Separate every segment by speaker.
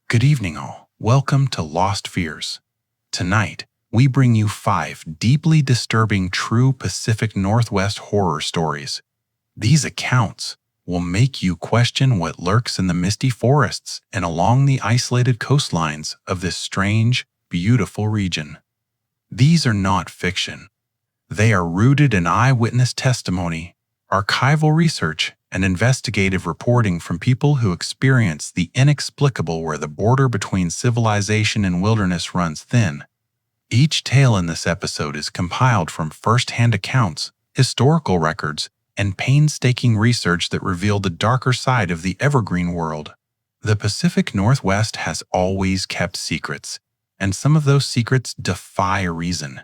Speaker 1: Good evening, all. Welcome to Lost Fears. Tonight, we bring you 5 deeply disturbing true Pacific Northwest horror stories. These accounts will make you question what lurks in the misty forests and along the isolated coastlines of this strange, beautiful region. These are not fiction. They are rooted in eyewitness testimony, archival research, and investigative reporting from people who experience the inexplicable where the border between civilization and wilderness runs thin. Each tale in this episode is compiled from first-hand accounts, historical records, and painstaking research that reveal the darker side of the evergreen world. The Pacific Northwest has always kept secrets, and some of those secrets defy reason.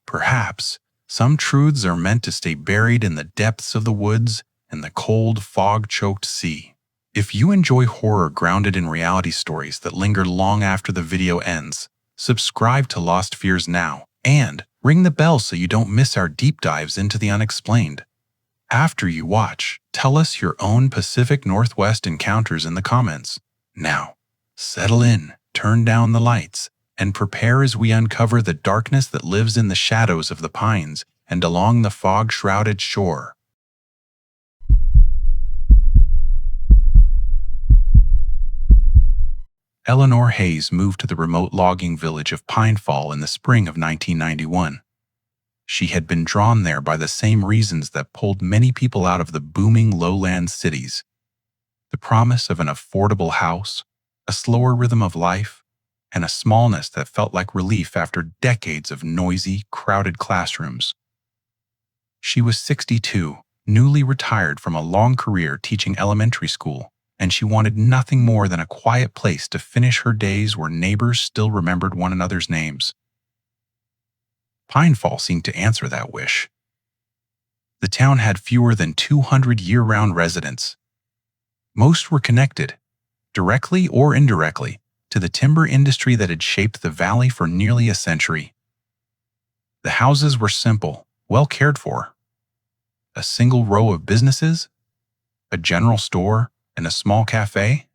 Speaker 1: Perhaps some truths are meant to stay buried in the depths of the woods and the cold, fog-choked sea. If you enjoy horror grounded in reality stories that linger long after the video ends, subscribe to Lost Fears now and ring the bell so you don't miss our deep dives into the unexplained. After you watch, tell us your own Pacific Northwest encounters in the comments. Now, settle in, turn down the lights, and prepare as we uncover the darkness that lives in the shadows of the pines and along the fog-shrouded shore. Eleanor Hayes moved to the remote logging village of Pinefall in the spring of 1991. She had been drawn there by the same reasons that pulled many people out of the booming lowland cities. The promise of an affordable house, a slower rhythm of life, and a smallness that felt like relief after decades of noisy, crowded classrooms. She was 62, newly retired from a long career teaching elementary school, and she wanted nothing more than a quiet place to finish her days where neighbors still remembered one another's names. Pinefall seemed to answer that wish. The town had fewer than 200 year-round residents. Most were connected, directly or indirectly, to the timber industry that had shaped the valley for nearly a century. The houses were simple, well cared for. A single row of businesses, a general store, and a small cafe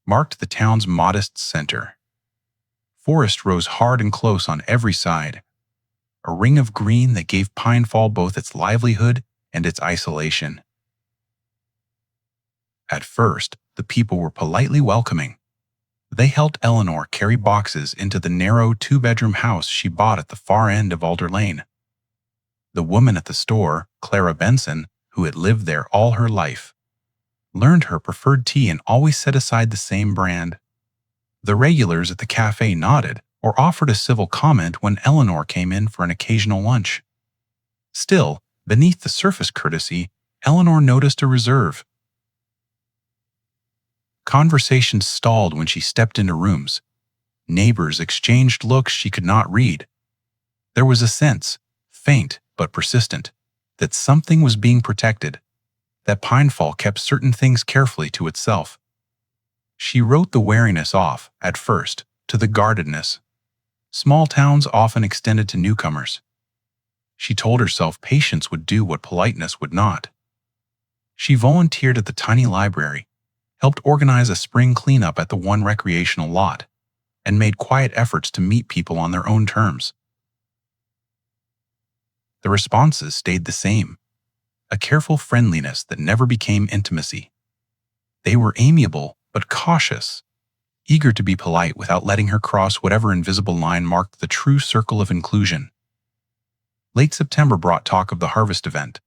Speaker 1: marked the town's modest center. Forest rose hard and close on every side, a ring of green that gave Pinefall both its livelihood and its isolation. At first, the people were politely welcoming. They helped Eleanor carry boxes into the narrow 2-bedroom house she bought at the far end of Alder Lane. The woman at the store, Clara Benson, who had lived there all her life, learned her preferred tea and always set aside the same brand. The regulars at the cafe nodded or offered a civil comment when Eleanor came in for an occasional lunch. Still, beneath the surface courtesy, Eleanor noticed a reserve. Conversations stalled when she stepped into rooms. Neighbors exchanged looks she could not read. There was a sense, faint but persistent, that something was being protected, that Pinefall kept certain things carefully to itself. She wrote the wariness off, at first, to the guardedness. Small towns often extended to newcomers. She told herself patience would do what politeness would not. She volunteered at the tiny library, helped organize a spring cleanup at the one recreational lot, and made quiet efforts to meet people on their own terms. The responses stayed the same, a careful friendliness that never became intimacy. They were amiable but cautious, eager to be polite without letting her cross whatever invisible line marked the true circle of inclusion. Late September brought talk of the Harvest event.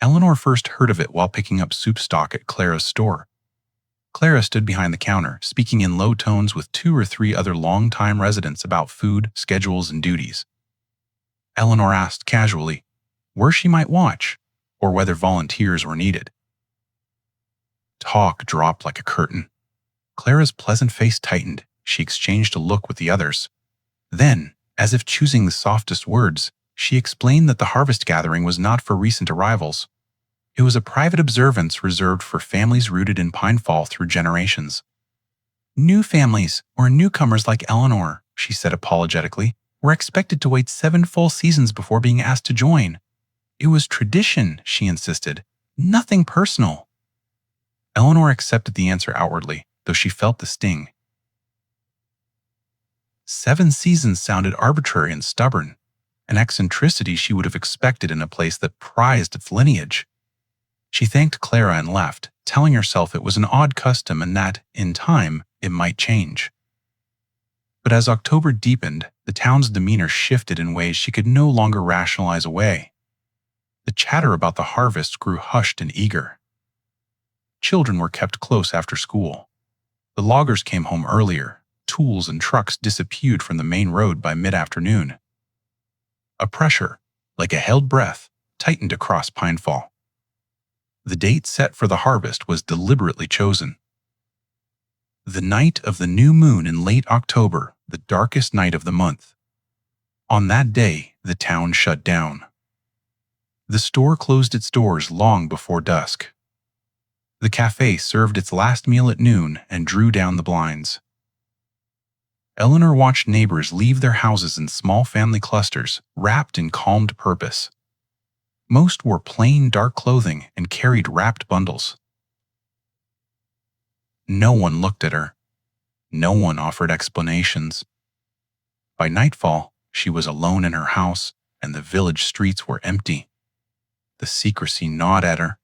Speaker 1: Eleanor first heard of it while picking up soup stock at Clara's store. Clara stood behind the counter, speaking in low tones with 2 or 3 other long-time residents about food, schedules, and duties. Eleanor asked casually where she might watch, or whether volunteers were needed. Talk dropped like a curtain. Clara's pleasant face tightened. She exchanged a look with the others. Then, as if choosing the softest words, she explained that the harvest gathering was not for recent arrivals. It was a private observance reserved for families rooted in Pinefall through generations. New families, or newcomers like Eleanor, she said apologetically, were expected to wait 7 full seasons before being asked to join. It was tradition, she insisted, nothing personal. Eleanor accepted the answer outwardly, though she felt the sting. 7 seasons sounded arbitrary and stubborn, an eccentricity she would have expected in a place that prized its lineage. She thanked Clara and left, telling herself it was an odd custom and that, in time, it might change. But as October deepened, the town's demeanor shifted in ways she could no longer rationalize away. The chatter about the harvest grew hushed and eager. Children were kept close after school. The loggers came home earlier. Tools and trucks disappeared from the main road by mid-afternoon. A pressure, like a held breath, tightened across Pinefall. The date set for the harvest was deliberately chosen. The night of the new moon in late October, the darkest night of the month. On that day, the town shut down. The store closed its doors long before dusk. The cafe served its last meal at noon and drew down the blinds. Eleanor watched neighbors leave their houses in small family clusters, wrapped in calmed purpose. Most wore plain, dark clothing and carried wrapped bundles. No one looked at her. No one offered explanations. By nightfall, she was alone in her house, and the village streets were empty. The secrecy gnawed at her.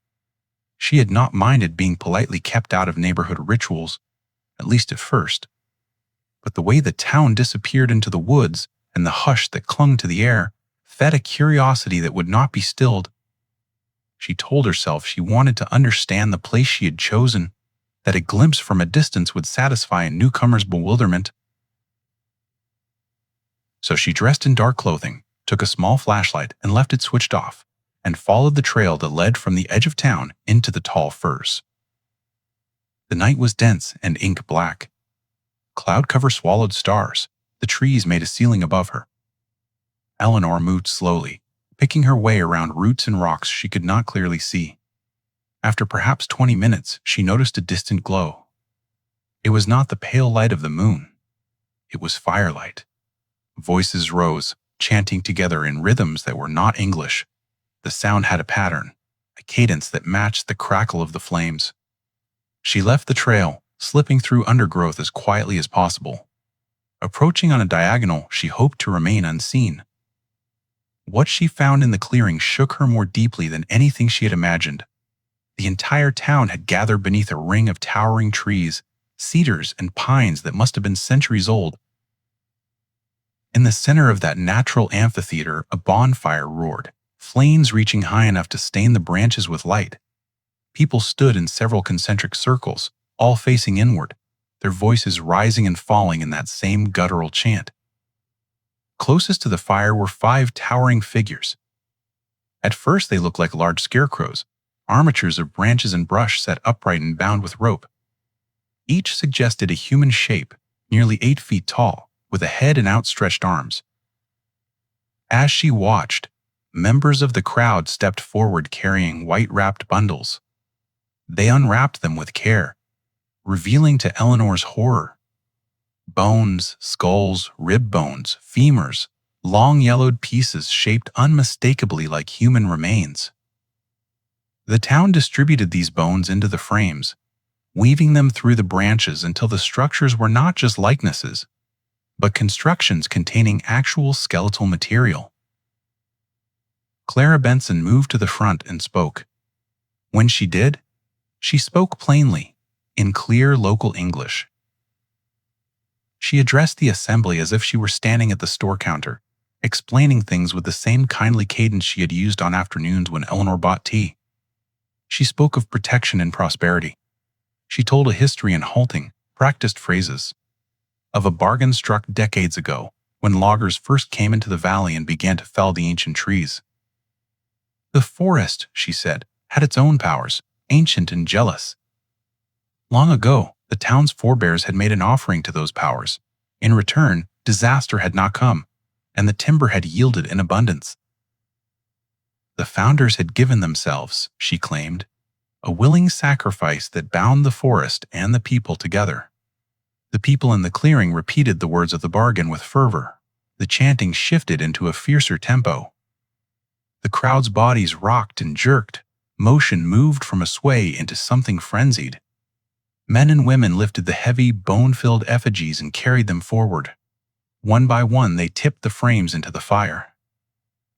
Speaker 1: She had not minded being politely kept out of neighborhood rituals, at least at first. But the way the town disappeared into the woods and the hush that clung to the air fed a curiosity that would not be stilled. She told herself she wanted to understand the place she had chosen, that a glimpse from a distance would satisfy a newcomer's bewilderment. So she dressed in dark clothing, took a small flashlight and left it switched off, and followed the trail that led from the edge of town into the tall firs. The night was dense and ink black. Cloud cover swallowed stars. The trees made a ceiling above her. Eleanor moved slowly, picking her way around roots and rocks she could not clearly see. After perhaps 20 minutes, she noticed a distant glow. It was not the pale light of the moon. It was firelight. Voices rose, chanting together in rhythms that were not English. The sound had a pattern, a cadence that matched the crackle of the flames. She left the trail, slipping through undergrowth as quietly as possible. Approaching on a diagonal, she hoped to remain unseen. What she found in the clearing shook her more deeply than anything she had imagined. The entire town had gathered beneath a ring of towering trees, cedars and pines that must have been centuries old. In the center of that natural amphitheater, a bonfire roared, flames reaching high enough to stain the branches with light. People stood in several concentric circles, all facing inward, their voices rising and falling in that same guttural chant. Closest to the fire were 5 towering figures. At first they looked like large scarecrows, armatures of branches and brush set upright and bound with rope. Each suggested a human shape, nearly 8 feet tall, with a head and outstretched arms. As she watched, members of the crowd stepped forward carrying white-wrapped bundles. They unwrapped them with care, revealing to Eleanor's horror bones, skulls, rib bones, femurs, long yellowed pieces shaped unmistakably like human remains. The town distributed these bones into the frames, weaving them through the branches until the structures were not just likenesses, but constructions containing actual skeletal material. Clara Benson moved to the front and spoke. When she did, she spoke plainly, in clear local English. She addressed the assembly as if she were standing at the store counter, explaining things with the same kindly cadence she had used on afternoons when Eleanor bought tea. She spoke of protection and prosperity. She told a history in halting, practiced phrases, of a bargain struck decades ago when loggers first came into the valley and began to fell the ancient trees. The forest, she said, had its own powers, ancient and jealous. Long ago, the town's forebears had made an offering to those powers. In return, disaster had not come, and the timber had yielded in abundance. The founders had given themselves, she claimed, a willing sacrifice that bound the forest and the people together. The people in the clearing repeated the words of the bargain with fervor. The chanting shifted into a fiercer tempo. The crowd's bodies rocked and jerked. Motion moved from a sway into something frenzied. Men and women lifted the heavy, bone-filled effigies and carried them forward. One by one, they tipped the frames into the fire.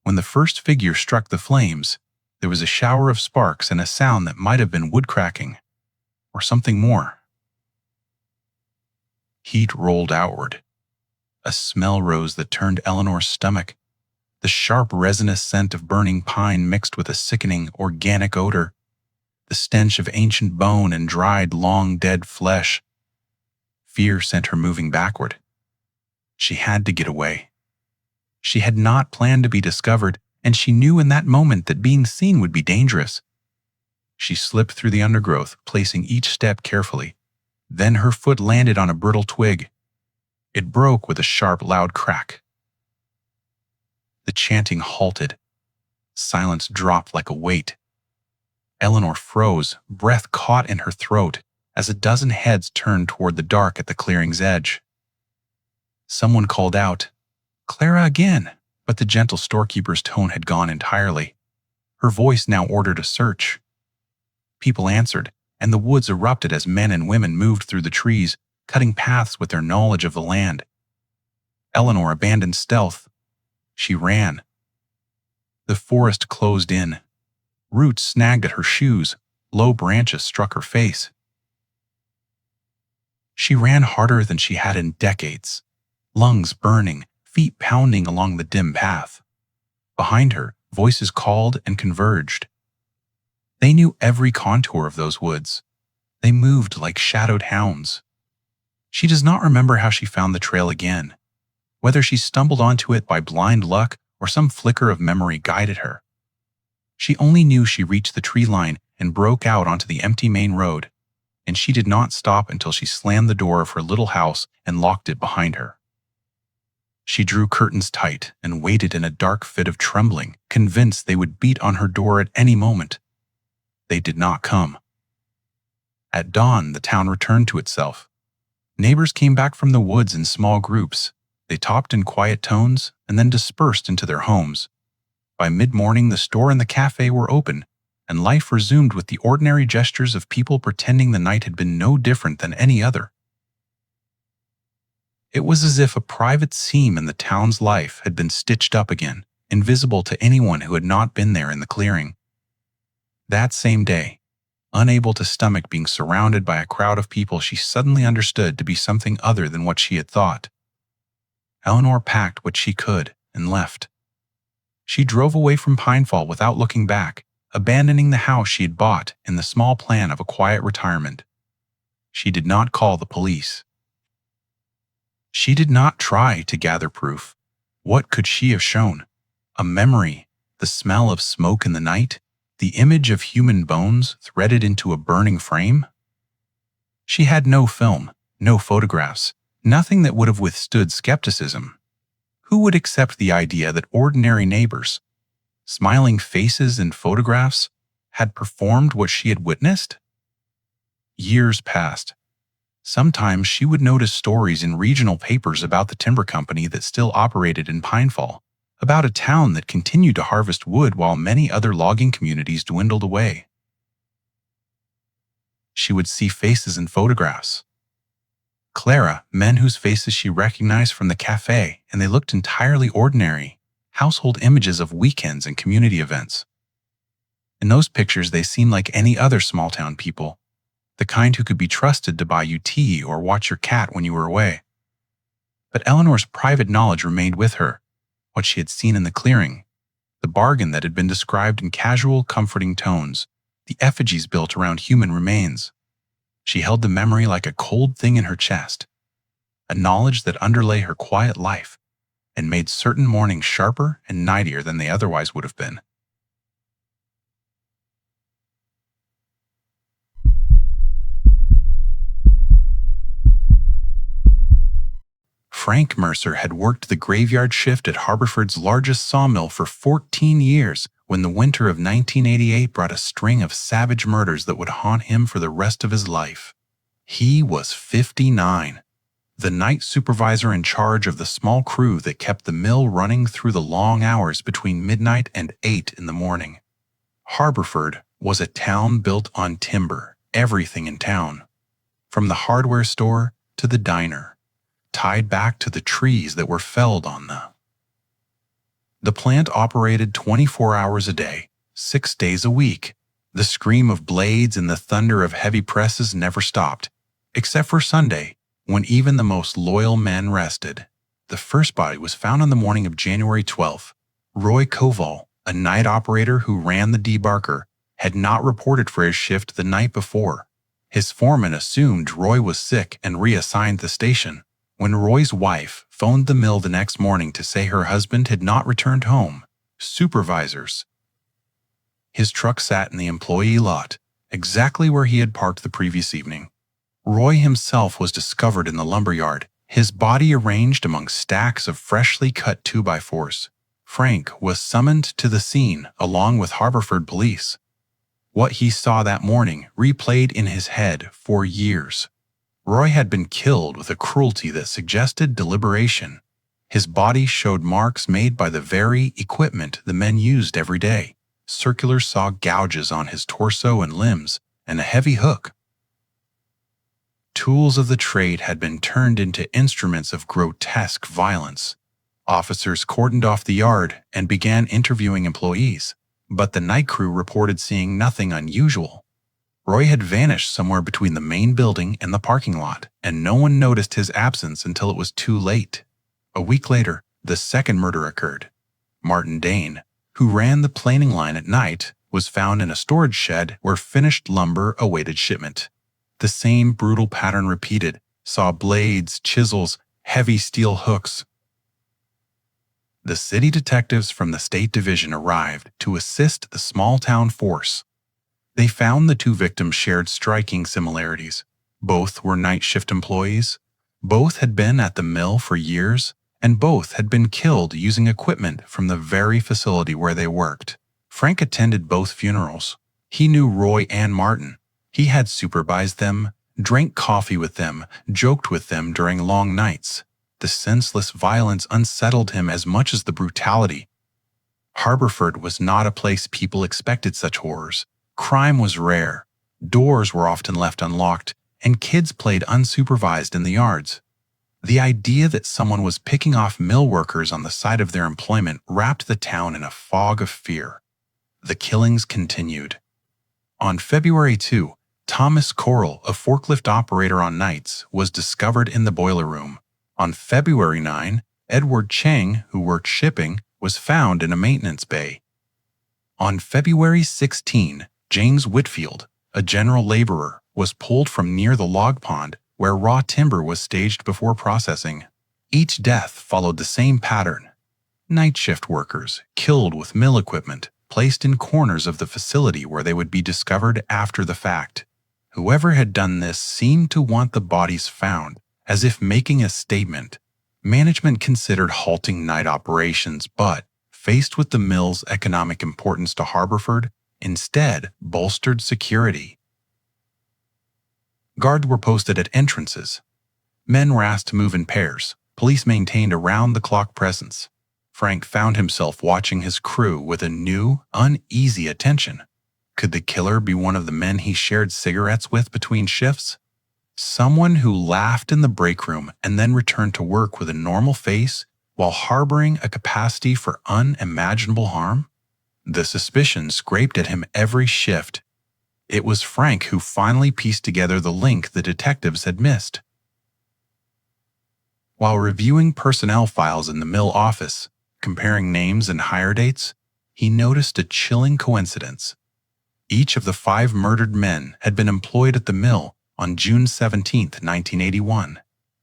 Speaker 1: When the first figure struck the flames, there was a shower of sparks and a sound that might have been wood cracking, or something more. Heat rolled outward. A smell rose that turned Eleanor's stomach. The sharp, resinous scent of burning pine mixed with a sickening, organic odor. The stench of ancient bone and dried, long-dead flesh. Fear sent her moving backward. She had to get away. She had not planned to be discovered, and she knew in that moment that being seen would be dangerous. She slipped through the undergrowth, placing each step carefully. Then her foot landed on a brittle twig. It broke with a sharp, loud crack. The chanting halted. Silence dropped like a weight. Eleanor froze, breath caught in her throat, as a dozen heads turned toward the dark at the clearing's edge. Someone called out, "Clara again," but the gentle storekeeper's tone had gone entirely. Her voice now ordered a search. People answered, and the woods erupted as men and women moved through the trees, cutting paths with their knowledge of the land. Eleanor abandoned stealth. She ran. The forest closed in. Roots snagged at her shoes. Low branches struck her face. She ran harder than she had in decades, lungs burning, feet pounding along the dim path. Behind her, voices called and converged. They knew every contour of those woods. They moved like shadowed hounds. She does not remember how she found the trail again, whether she stumbled onto it by blind luck or some flicker of memory guided her. She only knew she reached the tree line and broke out onto the empty main road, and she did not stop until she slammed the door of her little house and locked it behind her. She drew curtains tight and waited in a dark fit of trembling, convinced they would beat on her door at any moment. They did not come. At dawn, the town returned to itself. Neighbors came back from the woods in small groups. They talked in quiet tones and then dispersed into their homes. By mid-morning, the store and the cafe were open, and life resumed with the ordinary gestures of people pretending the night had been no different than any other. It was as if a private seam in the town's life had been stitched up again, invisible to anyone who had not been there in the clearing. That same day, unable to stomach being surrounded by a crowd of people she suddenly understood to be something other than what she had thought, Eleanor packed what she could and left. She drove away from Pinefall without looking back, abandoning the house she had bought in the small plan of a quiet retirement. She did not call the police. She did not try to gather proof. What could she have shown? A memory, the smell of smoke in the night, the image of human bones threaded into a burning frame? She had no film, no photographs, nothing that would have withstood skepticism. Who would accept the idea that ordinary neighbors, smiling faces in photographs, had performed what she had witnessed? Years passed. Sometimes she would notice stories in regional papers about the timber company that still operated in Pinefall, about a town that continued to harvest wood while many other logging communities dwindled away. She would see faces in photographs. Clara, men whose faces she recognized from the cafe, and they looked entirely ordinary, household images of weekends and community events. In those pictures, they seemed like any other small-town people, the kind who could be trusted to buy you tea or watch your cat when you were away. But Eleanor's private knowledge remained with her, what she had seen in the clearing, the bargain that had been described in casual, comforting tones, the effigies built around human remains. She held the memory like a cold thing in her chest, a knowledge that underlay her quiet life and made certain mornings sharper and nightier than they otherwise would have been. Frank Mercer had worked the graveyard shift at Harborford's largest sawmill for 14 years when the winter of 1988 brought a string of savage murders that would haunt him for the rest of his life. He was 59, the night supervisor in charge of the small crew that kept the mill running through the long hours between midnight and 8 in the morning. Harborford was a town built on timber, everything in town, from the hardware store to the diner, tied back to the trees that were felled on the plant operated 24 hours a day, 6 days a week. The scream of blades and the thunder of heavy presses never stopped, except for Sunday, when even the most loyal men rested. The first body was found on the morning of January 12th. Roy Caldwell, a night operator who ran the debarker, had not reported for his shift the night before. His foreman assumed Roy was sick and reassigned the station. When Roy's wife phoned the mill the next morning to say her husband had not returned home, his truck sat in the employee lot, exactly where he had parked the previous evening. Roy himself was discovered in the lumberyard, his body arranged among stacks of freshly cut 2x4s. Frank was summoned to the scene along with Harborford police. What he saw that morning replayed in his head for years. Roy had been killed with a cruelty that suggested deliberation. His body showed marks made by the very equipment the men used every day. Circular saw gouges on his torso and limbs, and a heavy hook. Tools of the trade had been turned into instruments of grotesque violence. Officers cordoned off the yard and began interviewing employees, but the night crew reported seeing nothing unusual. Roy had vanished somewhere between the main building and the parking lot, and no one noticed his absence until it was too late. A week later, the second murder occurred. Martin Dane, who ran the planing line at night, was found in a storage shed where finished lumber awaited shipment. The same brutal pattern repeated, saw blades, chisels, heavy steel hooks. The city detectives from the State Division arrived to assist the small-town force. They found the two victims shared striking similarities. Both were night shift employees, both had been at the mill for years, and both had been killed using equipment from the very facility where they worked. Frank attended both funerals. He knew Roy and Martin. He had supervised them, drank coffee with them, joked with them during long nights. The senseless violence unsettled him as much as the brutality. Harborford was not a place people expected such horrors. Crime was rare, doors were often left unlocked, and kids played unsupervised in the yards. The idea that someone was picking off mill workers on the side of their employment wrapped the town in a fog of fear. The killings continued. On February 2, Thomas Correll, a forklift operator on nights, was discovered in the boiler room. On February 9, Edward Chang, who worked shipping, was found in a maintenance bay. On February 16, James Whitfield, a general laborer, was pulled from near the log pond where raw timber was staged before processing. Each death followed the same pattern. Night shift workers, killed with mill equipment, placed in corners of the facility where they would be discovered after the fact. Whoever had done this seemed to want the bodies found, as if making a statement. Management considered halting night operations, but, faced with the mill's economic importance to Harborford, instead bolstered security. Guards were posted at entrances. Men were asked to move in pairs. Police maintained around-the-clock presence. Frank found himself watching his crew with a new, uneasy attention. Could the killer be one of the men he shared cigarettes with between shifts? Someone who laughed in the break room and then returned to work with a normal face while harboring a capacity for unimaginable harm? The suspicion scraped at him every shift. It was Frank who finally pieced together the link the detectives had missed. While reviewing personnel files in the mill office, comparing names and hire dates, he noticed a chilling coincidence. Each of the 5 murdered men had been employed at the mill on June 17, 1981.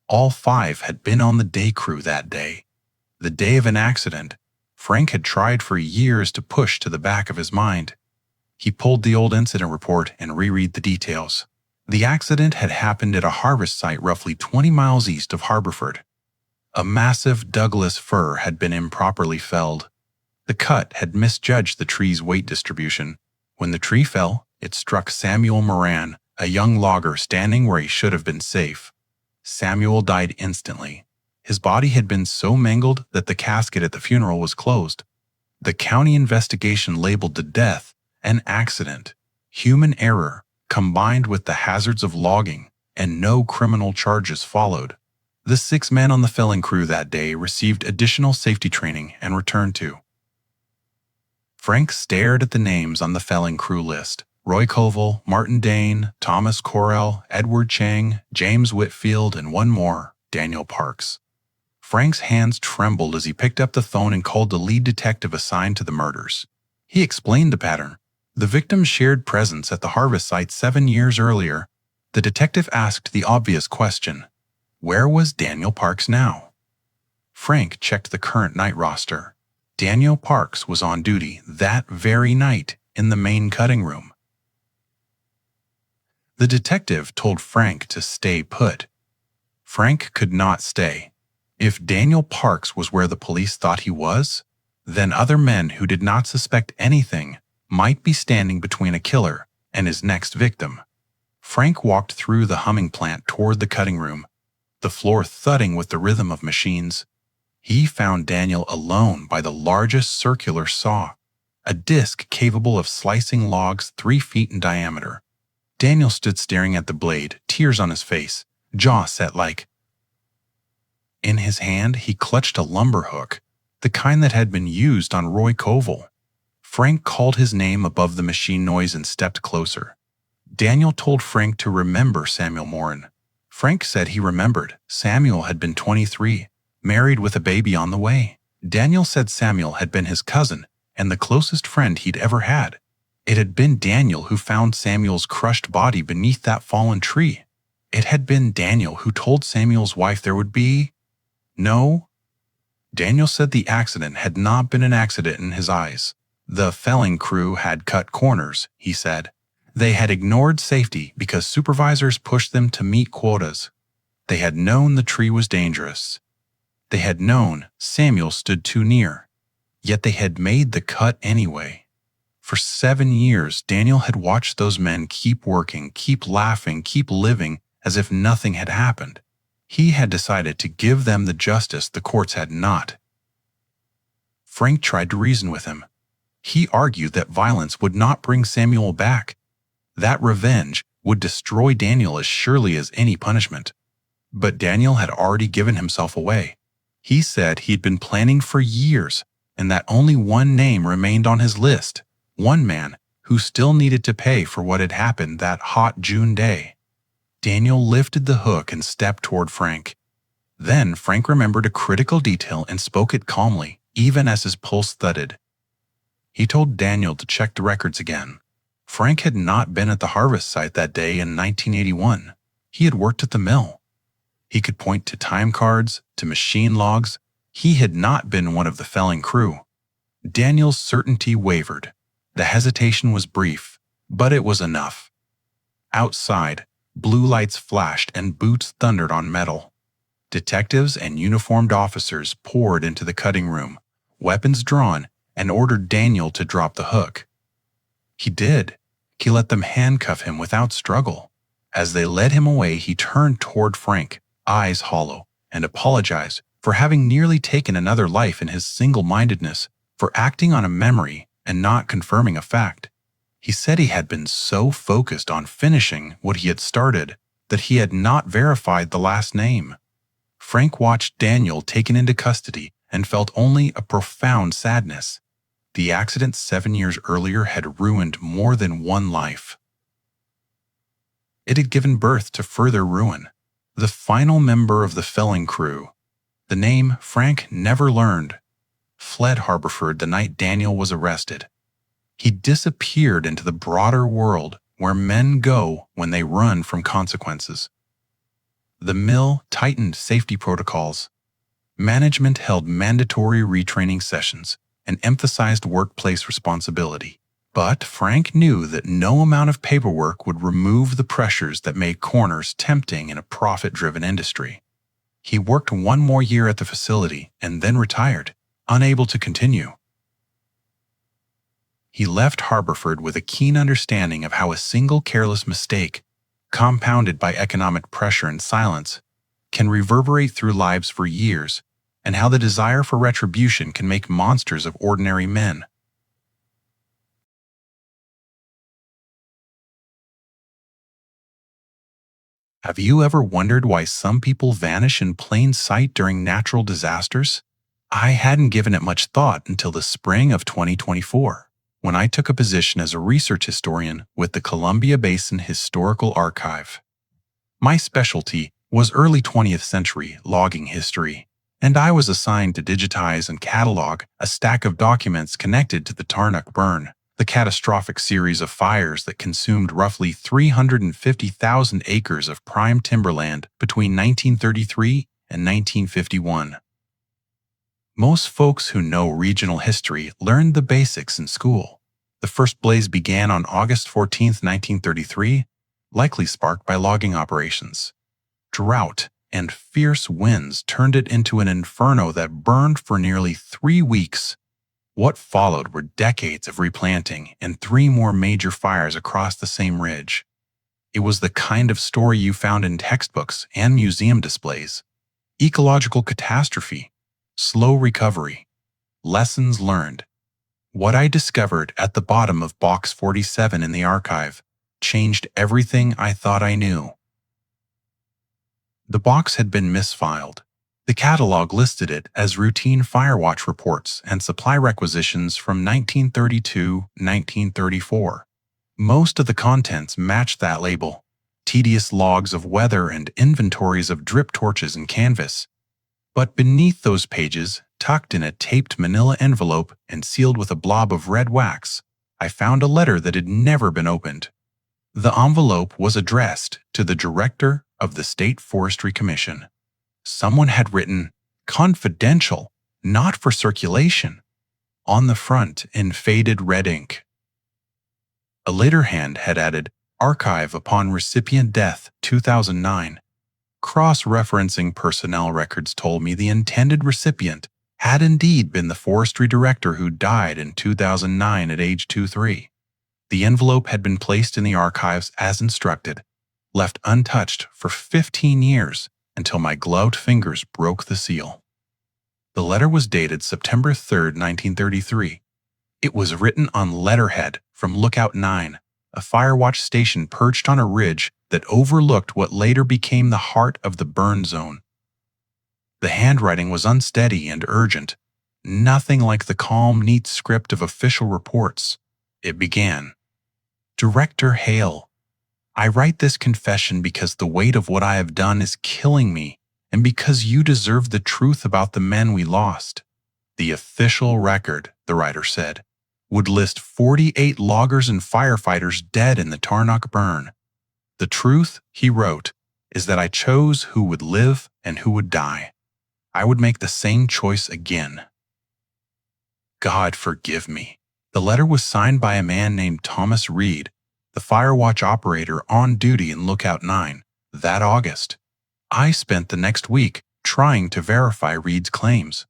Speaker 1: All 5 had been on the day crew that day. The day of an accident, Frank had tried for years to push to the back of his mind. He pulled the old incident report and reread the details. The accident had happened at a harvest site roughly 20 miles east of Harborford. A massive Douglas fir had been improperly felled. The cut had misjudged the tree's weight distribution. When the tree fell, it struck Samuel Moran, a young logger standing where he should have been safe. Samuel died instantly. His body had been so mangled that the casket at the funeral was closed. The county investigation labeled the death an accident, human error, combined with the hazards of logging, and no criminal charges followed. The 6 men on the felling crew that day received additional safety training and returned to. Frank stared at the names on the felling crew list. Roy Caldwell, Martin Dane, Thomas Correll, Edward Chang, James Whitfield, and one more, Daniel Parks. Frank's hands trembled as he picked up the phone and called the lead detective assigned to the murders. He explained the pattern. The victims shared presence at the Harvest site 7 years earlier. The detective asked the obvious question: where was Daniel Parks now? Frank checked the current night roster. Daniel Parks was on duty that very night in the main cutting room. The detective told Frank to stay put. Frank could not stay. If Daniel Parks was where the police thought he was, then other men who did not suspect anything might be standing between a killer and his next victim. Frank walked through the humming plant toward the cutting room, the floor thudding with the rhythm of machines. He found Daniel alone by the largest circular saw, a disc capable of slicing logs 3 feet in diameter. Daniel stood staring at the blade, tears on his face, jaw set like. In his hand, he clutched a lumber hook, the kind that had been used on Roy Caldwell. Frank called his name above the machine noise and stepped closer. Daniel told Frank to remember Samuel Morin. Frank said he remembered. Samuel had been 23, married with a baby on the way. Daniel said Samuel had been his cousin and the closest friend he'd ever had. It had been Daniel who found Samuel's crushed body beneath that fallen tree. It had been Daniel who told Samuel's wife there would be no. Daniel said the accident had not been an accident in his eyes. The felling crew had cut corners, he said. They had ignored safety because supervisors pushed them to meet quotas. They had known the tree was dangerous. They had known Samuel stood too near. Yet they had made the cut anyway. For 7 years, Daniel had watched those men keep working, keep laughing, keep living as if nothing had happened. He had decided to give them the justice the courts had not. Frank tried to reason with him. He argued that violence would not bring Samuel back. That revenge would destroy Daniel as surely as any punishment. But Daniel had already given himself away. He said he'd been planning for years and that only one name remained on his list, one man who still needed to pay for what had happened that hot June day. Daniel lifted the hook and stepped toward Frank. Then Frank remembered a critical detail and spoke it calmly, even as his pulse thudded. He told Daniel to check the records again. Frank had not been at the Harvest site that day in 1981. He had worked at the mill. He could point to time cards, to machine logs. He had not been one of the felling crew. Daniel's certainty wavered. The hesitation was brief, but it was enough. Outside, blue lights flashed and boots thundered on metal. Detectives and uniformed officers poured into the cutting room, weapons drawn, and ordered Daniel to drop the hook. He did. He let them handcuff him without struggle. As they led him away, he turned toward Frank, eyes hollow, and apologized for having nearly taken another life in his single-mindedness, for acting on a memory and not confirming a fact. He said he had been so focused on finishing what he had started that he had not verified the last name. Frank watched Daniel taken into custody and felt only a profound sadness. The accident 7 years earlier had ruined more than one life. It had given birth to further ruin. The final member of the felling crew, the name Frank never learned, fled Harborford the night Daniel was arrested. He disappeared into the broader world where men go when they run from consequences. The mill tightened safety protocols. Management held mandatory retraining sessions and emphasized workplace responsibility. But Frank knew that no amount of paperwork would remove the pressures that made corners tempting in a profit-driven industry. He worked 1 more year at the facility and then retired, unable to continue. He left Harborford with a keen understanding of how a single careless mistake, compounded by economic pressure and silence, can reverberate through lives for years, and how the desire for retribution can make monsters of ordinary men. Have you ever wondered why some people vanish in plain sight during natural disasters? I hadn't given it much thought until the spring of 2024, when I took a position as a research historian with the Columbia Basin Historical Archive. My specialty was early 20th century logging history, and I was assigned to digitize and catalog a stack of documents connected to the Tarnuk burn, the catastrophic series of fires that consumed roughly 350,000 acres of prime timberland between 1933 and 1951. Most folks who know regional history learned the basics in school. The first blaze began on August 14, 1933, likely sparked by logging operations. Drought and fierce winds turned it into an inferno that burned for nearly 3 weeks. What followed were decades of replanting and 3 more major fires across the same ridge. It was the kind of story you found in textbooks and museum displays. Ecological catastrophe, slow recovery, lessons learned. What I discovered at the bottom of Box 47 in the archive changed everything I thought I knew. The box had been misfiled. The catalog listed it as routine firewatch reports and supply requisitions from 1932-1934. Most of the contents matched that label: tedious logs of weather and inventories of drip torches and canvas. But beneath those pages, tucked in a taped manila envelope and sealed with a blob of red wax, I found a letter that had never been opened. The envelope was addressed to the director of the State Forestry Commission. Someone had written, "Confidential, not for circulation," on the front in faded red ink. A later hand had added, "Archive upon recipient death, 2009. Cross-referencing personnel records told me the intended recipient had indeed been the forestry director who died in 2009 at age 23. The envelope had been placed in the archives as instructed, left untouched for 15 years until my gloved fingers broke the seal. The letter was dated September 3, 1933. It was written on letterhead from Lookout 9, a firewatch station perched on a ridge that overlooked what later became the heart of the burn zone. The handwriting was unsteady and urgent, nothing like the calm, neat script of official reports. It began, "Director Hale, I write this confession because the weight of what I have done is killing me, and because you deserve the truth about the men we lost." The official record, the writer said, would list 48 loggers and firefighters dead in the Tarnuk burn. "The truth," he wrote, "is that I chose who would live and who would die. I would make the same choice again." God forgive me. The letter was signed by a man named Thomas Reed, the firewatch operator on duty in Lookout 9, that August. I spent the next week trying to verify Reed's claims.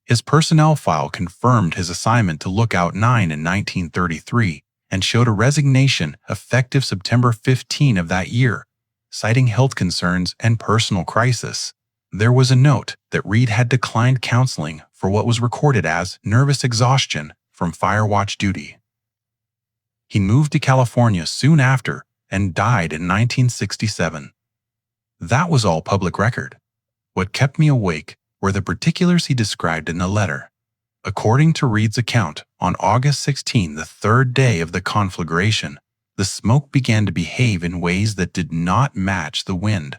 Speaker 1: His personnel file confirmed his assignment to Lookout 9 in 1933 and showed a resignation effective September 15 of that year, citing health concerns and personal crisis. There was a note that Reed had declined counseling for what was recorded as nervous exhaustion from firewatch duty. He moved to California soon after and died in 1967. That was all public record. What kept me awake were the particulars he described in the letter. According to Reed's account, on August 16, the third day of the conflagration, the smoke began to behave in ways that did not match the wind.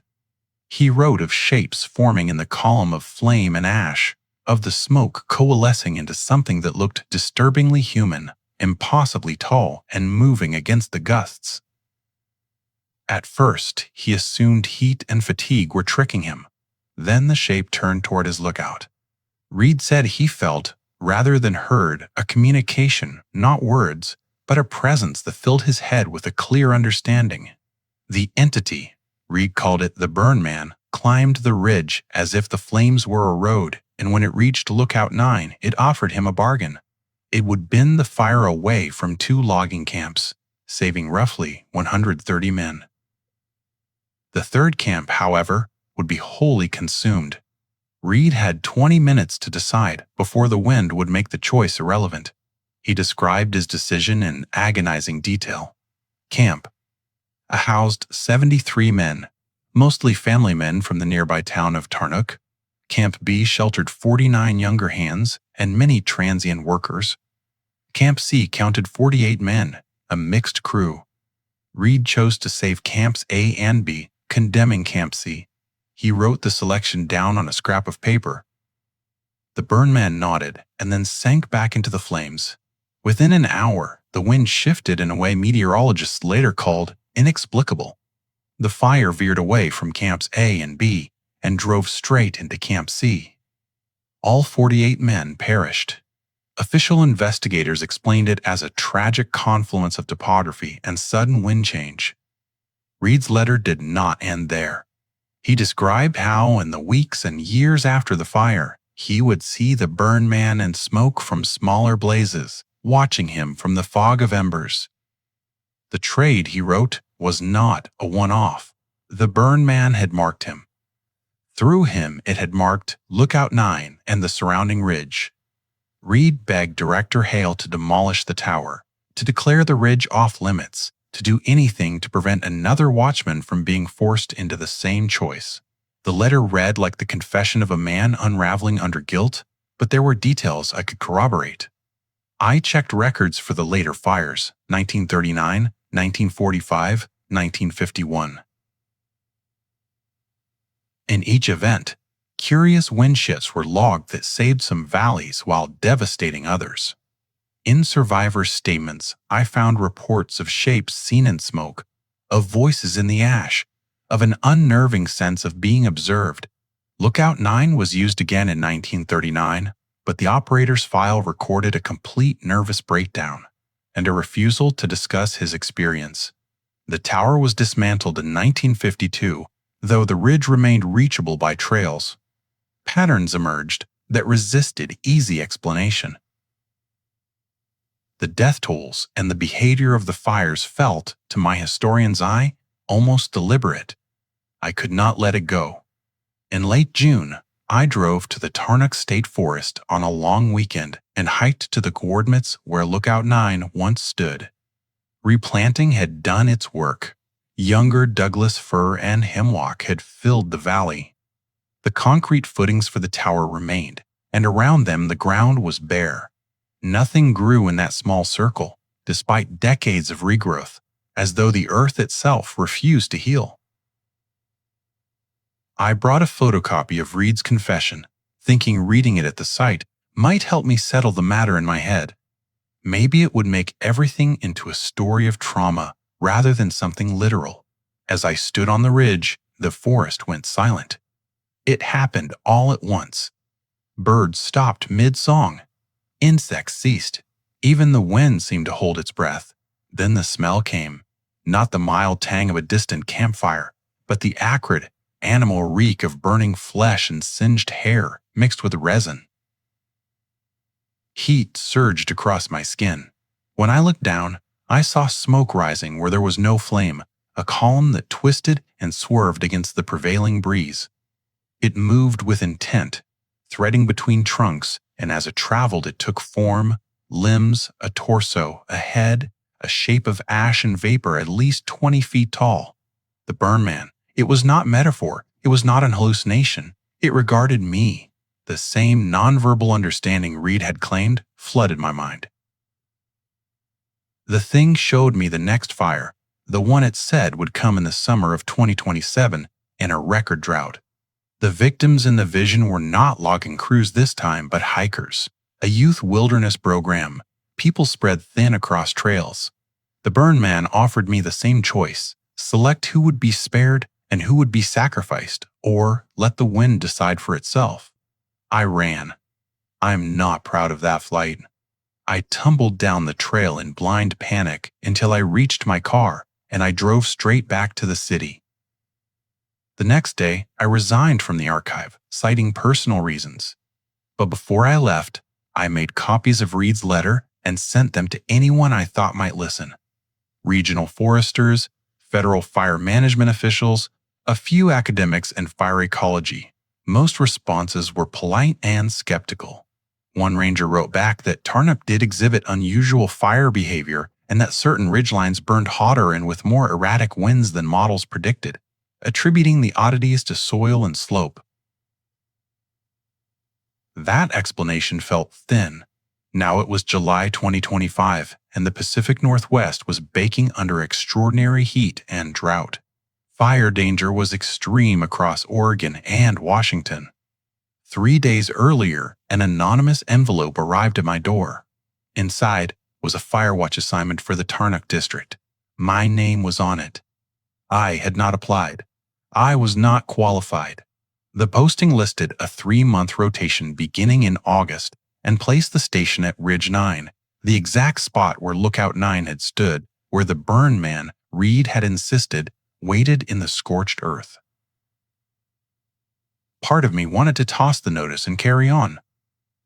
Speaker 1: He wrote of shapes forming in the column of flame and ash, of the smoke coalescing into something that looked disturbingly human, impossibly tall, and moving against the gusts. At first, he assumed heat and fatigue were tricking him. Then the shape turned toward his lookout. Reed said he felt, rather than heard, a communication, not words, but a presence that filled his head with a clear understanding. The entity, Reed called it the Burn Man, climbed the ridge as if the flames were a road, and when it reached Lookout 9, it offered him a bargain. It would bend the fire away from 2 logging camps, saving roughly 130 men. The third camp, however, would be wholly consumed. Reed had 20 minutes to decide before the wind would make the choice irrelevant. He described his decision in agonizing detail. Camp housed 73 men, mostly family men from the nearby town of Tarnuk. Camp B sheltered 49 younger hands and many transient workers. Camp C counted 48 men, a mixed crew. Reed chose to save Camps A and B, condemning Camp C. He wrote the selection down on a scrap of paper. The burn man nodded and then sank back into the flames. Within an hour, the wind shifted in a way meteorologists later called inexplicable. The fire veered away from Camps A and B and drove straight into Camp C. All 48 men perished. Official investigators explained it as a tragic confluence of topography and sudden wind change. Reed's letter did not end there. He described how, in the weeks and years after the fire, he would see the burn man and smoke from smaller blazes, watching him from the fog of embers. The trade, he wrote, was not a one-off. The burn man had marked him. Through him, it had marked Lookout 9 and the surrounding ridge. Reed begged Director Hale to demolish the tower, to declare the ridge off-limits, to do anything to prevent another watchman from being forced into the same choice. The letter read like the confession of a man unraveling under guilt, but there were details I could corroborate. I checked records for the later fires, 1939, 1945, 1951. In each event, curious wind shifts were logged that saved some valleys while devastating others. In survivors' statements, I found reports of shapes seen in smoke, of voices in the ash, of an unnerving sense of being observed. Lookout 9 was used again in 1939, but the operator's file recorded a complete nervous breakdown and a refusal to discuss his experience. The tower was dismantled in 1952, though the ridge remained reachable by trails. Patterns emerged that resisted easy explanation. The death tolls and the behavior of the fires felt, to my historian's eye, almost deliberate. I could not let it go. In late June, I drove to the Tarnuk State Forest on a long weekend and hiked to the coordinates where Lookout 9 once stood. Replanting had done its work. Younger Douglas fir and hemlock had filled the valley. The concrete footings for the tower remained, and around them the ground was bare. Nothing grew in that small circle, despite decades of regrowth, as though the earth itself refused to heal. I brought a photocopy of Reed's confession, thinking reading it at the site might help me settle the matter in my head. Maybe it would make everything into a story of trauma rather than something literal. As I stood on the ridge, the forest went silent. It happened all at once. Birds stopped mid-song. Insects ceased. Even the wind seemed to hold its breath. Then the smell came, not the mild tang of a distant campfire, but the acrid, animal reek of burning flesh and singed hair mixed with resin. Heat surged across my skin. When I looked down, I saw smoke rising where there was no flame, a column that twisted and swerved against the prevailing breeze. It moved with intent, threading between trunks, and as it traveled it took form, limbs, a torso, a head, a shape of ash and vapor at least 20 feet tall. The burn man. It was not metaphor. It was not an hallucination. It regarded me. The same nonverbal understanding Reed had claimed flooded my mind. The thing showed me the next fire, the one it said would come in the summer of 2027 in a record drought. The victims in the vision were not logging crews this time, but hikers, a youth wilderness program, people spread thin across trails. The burn man offered me the same choice: select who would be spared and who would be sacrificed, or let the wind decide for itself. I ran. I'm not proud of that flight. I tumbled down the trail in blind panic until I reached my car, and I drove straight back to the city. The next day, I resigned from the archive, citing personal reasons. But before I left, I made copies of Reed's letter and sent them to anyone I thought might listen. Regional foresters, federal fire management officials, a few academics, and fire ecology. Most responses were polite and skeptical. One ranger wrote back that Tarnuk did exhibit unusual fire behavior and that certain ridgelines burned hotter and with more erratic winds than models predicted. attributing the oddities to soil and slope. That explanation felt thin. Now it was July 2025, and the Pacific Northwest was baking under extraordinary heat and drought. Fire danger was extreme across Oregon and Washington. 3 days earlier, an anonymous envelope arrived at my door. Inside was a firewatch assignment for the Tarnuk district. My name was on it. I had not applied. I was not qualified. The posting listed a 3-month rotation beginning in August and placed the station at Ridge 9, the exact spot where Lookout 9 had stood, where the burn man, Reed had insisted, waited in the scorched earth. Part of me wanted to toss the notice and carry on,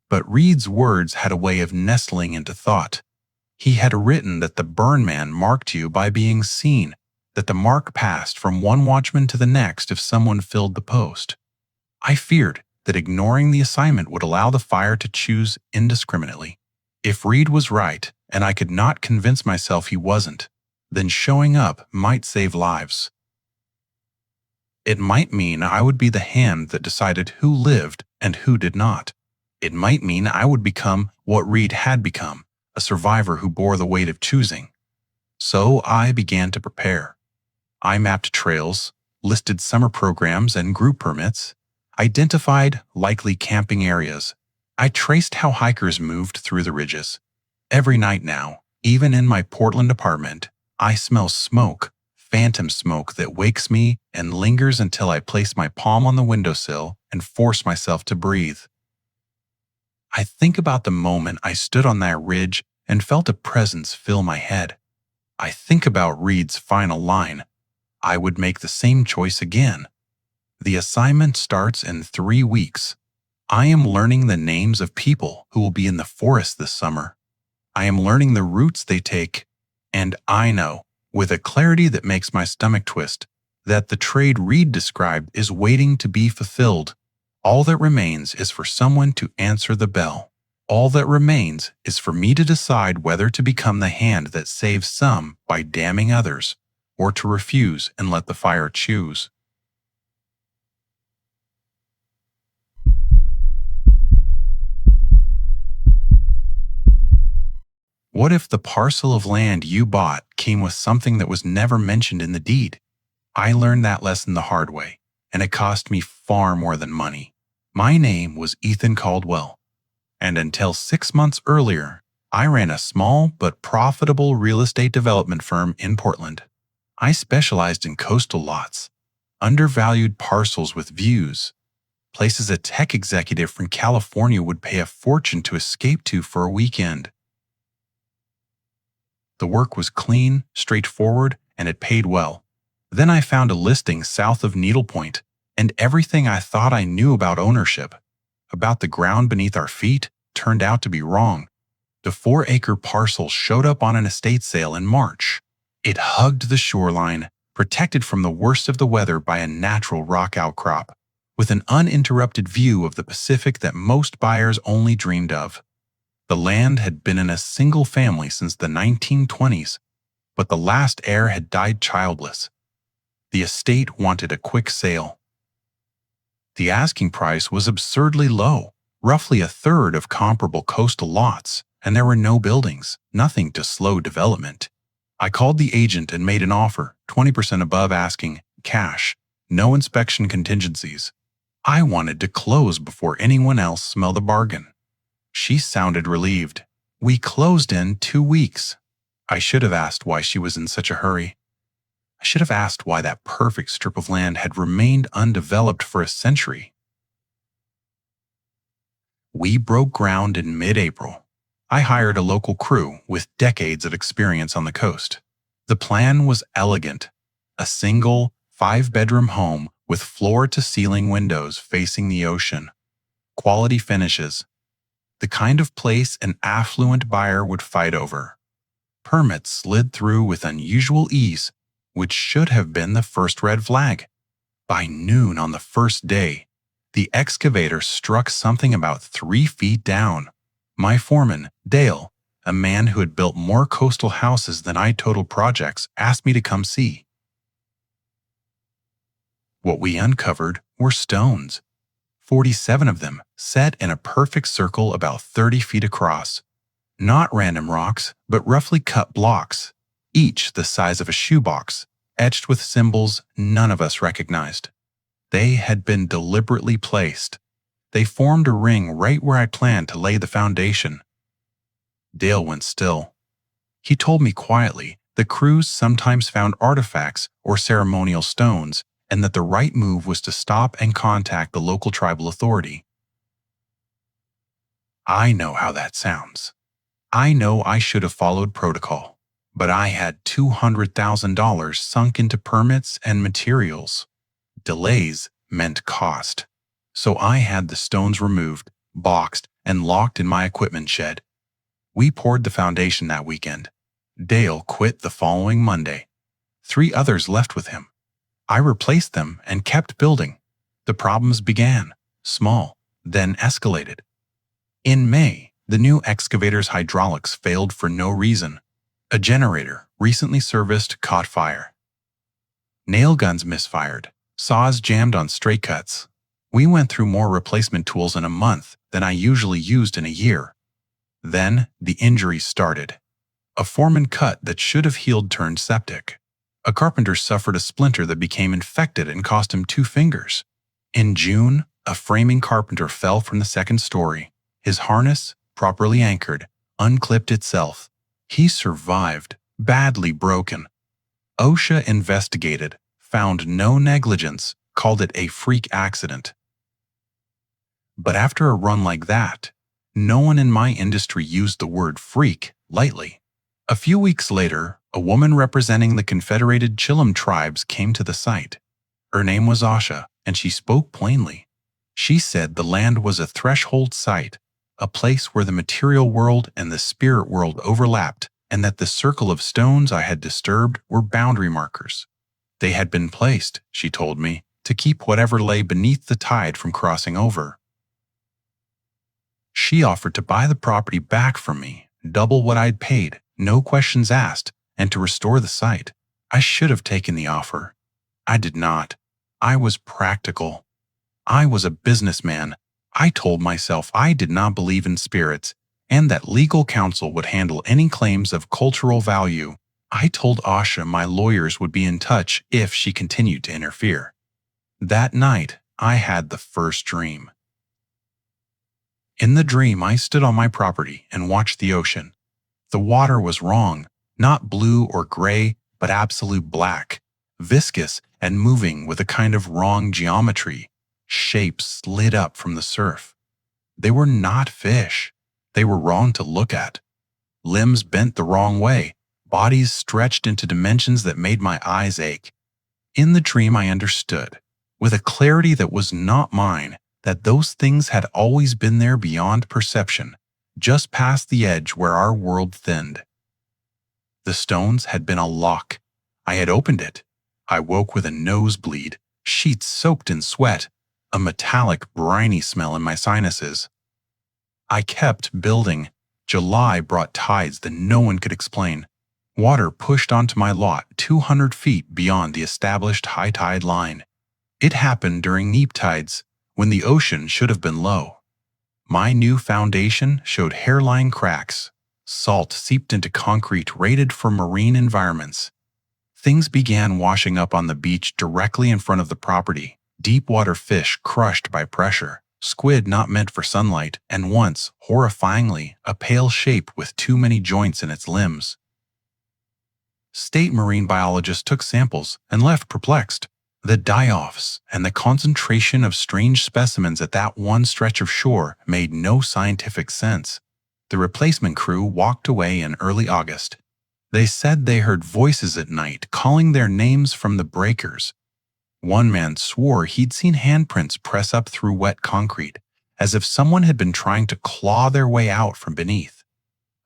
Speaker 1: but Reed's words had a way of nestling into thought. He had written that the burn man marked you by being seen, that the mark passed from one watchman to the next if someone filled the post. I feared that ignoring the assignment would allow the fire to choose indiscriminately. If Reed was right, and I could not convince myself he wasn't, then showing up might save lives. It might mean I would be the hand that decided who lived and who did not. It might mean I would become what Reed had become, a survivor who bore the weight of choosing. So I began to prepare. I mapped trails, listed summer programs and group permits, identified likely camping areas. I traced how hikers moved through the ridges. Every night now, even in my Portland apartment, I smell smoke, phantom smoke that wakes me and lingers until I place my palm on the windowsill and force myself to breathe. I think about the moment I stood on that ridge and felt a presence fill my head. I think about Reed's final line. I would make the same choice again. The assignment starts in 3 weeks. I am learning the names of people who will be in the forest this summer. I am learning the routes they take, and I know, with a clarity that makes my stomach twist, that the trade Reed described is waiting to be fulfilled. All that remains is for someone to answer the bell. All that remains is for me to decide whether to become the hand that saves some by damning others, or to refuse and let the fire choose. What if the parcel of land you bought came with something that was never mentioned in the deed? I learned that lesson the hard way, and it cost me far more than money. My name was Ethan Caldwell, and until 6 months earlier, I ran a small but profitable real estate development firm in Portland. I specialized in coastal lots, undervalued parcels with views, places a tech executive from California would pay a fortune to escape to for a weekend. The work was clean, straightforward, and it paid well. Then I found a listing south of Needlepoint, and everything I thought I knew about ownership, about the ground beneath our feet, turned out to be wrong. The 4-acre parcel showed up on an estate sale in March. It hugged the shoreline, protected from the worst of the weather by a natural rock outcrop, with an uninterrupted view of the Pacific that most buyers only dreamed of. The land had been in a single family since the 1920s, but the last heir had died childless. The estate wanted a quick sale. The asking price was absurdly low, roughly a third of comparable coastal lots, and there were no buildings, nothing to slow development. I called the agent and made an offer, 20% above asking, cash, no inspection contingencies. I wanted to close before anyone else smelled the bargain. She sounded relieved. We closed in 2 weeks. I should have asked why she was in such a hurry. I should have asked why that perfect strip of land had remained undeveloped for a century. We broke ground in mid-April. I hired a local crew with decades of experience on the coast. The plan was elegant. A single, 5-bedroom home with floor-to-ceiling windows facing the ocean. Quality finishes. The kind of place an affluent buyer would fight over. Permits slid through with unusual ease, which should have been the first red flag. By noon on the first day, the excavator struck something about 3 feet down. My foreman, Dale, a man who had built more coastal houses than I total projects, asked me to come see. What we uncovered were stones, 47 of them set in a perfect circle about 30 feet across. Not random rocks, but roughly cut blocks, each the size of a shoebox, etched with symbols none of us recognized. They had been deliberately placed. They formed a ring right where I planned to lay the foundation. Dale went still. He told me quietly the crews sometimes found artifacts or ceremonial stones, and that the right move was to stop and contact the local tribal authority. I know how that sounds. I know I should have followed protocol, but I had $200,000 sunk into permits and materials. Delays meant cost. So I had the stones removed, boxed, and locked in my equipment shed. We poured the foundation that weekend. Dale quit the following Monday. 3 others left with him. I replaced them and kept building. The problems began, small, then escalated. In May, the new excavator's hydraulics failed for no reason. A generator, recently serviced, caught fire. Nail guns misfired. Saws jammed on straight cuts. We went through more replacement tools in a month than I usually used in a year. Then the injuries started. A foreman cut that should have healed turned septic. A carpenter suffered a splinter that became infected and cost him 2 fingers. In June, a framing carpenter fell from the 2nd story. His harness, properly anchored, unclipped itself. He survived, badly broken. OSHA investigated, found no negligence, called it a freak accident. But after a run like that, no one in my industry used the word freak lightly. A few weeks later, a woman representing the Confederated Chillam tribes came to the site. Her name was Asha, and she spoke plainly. She said the land was a threshold site, a place where the material world and the spirit world overlapped, and that the circle of stones I had disturbed were boundary markers. They had been placed, she told me, to keep whatever lay beneath the tide from crossing over. She offered to buy the property back from me, double what I'd paid, no questions asked, and to restore the site. I should have taken the offer. I did not. I was practical. I was a businessman. I told myself I did not believe in spirits, and that legal counsel would handle any claims of cultural value. I told Asha my lawyers would be in touch if she continued to interfere. That night, I had the first dream. In the dream, I stood on my property and watched the ocean. The water was wrong, not blue or gray, but absolute black, viscous and moving with a kind of wrong geometry. Shapes slid up from the surf. They were not fish. They were wrong to look at. Limbs bent the wrong way, bodies stretched into dimensions that made my eyes ache. In the dream, I understood, with a clarity that was not mine, that those things had always been there beyond perception, just past the edge where our world thinned. The stones had been a lock. I had opened it. I woke with a nosebleed, sheets soaked in sweat, a metallic, briny smell in my sinuses. I kept building. July brought tides that no one could explain. Water pushed onto my lot 200 feet beyond the established high tide line. It happened during neap tides, when the ocean should have been low. My new foundation showed hairline cracks. Salt seeped into concrete rated for marine environments. Things began washing up on the beach directly in front of the property. Deep water fish crushed by pressure, squid not meant for sunlight, and once, horrifyingly, a pale shape with too many joints in its limbs. State marine biologists took samples and left perplexed. The die-offs and the concentration of strange specimens at that one stretch of shore made no scientific sense. The replacement crew walked away in early August. They said they heard voices at night calling their names from the breakers. One man swore he'd seen handprints press up through wet concrete, as if someone had been trying to claw their way out from beneath.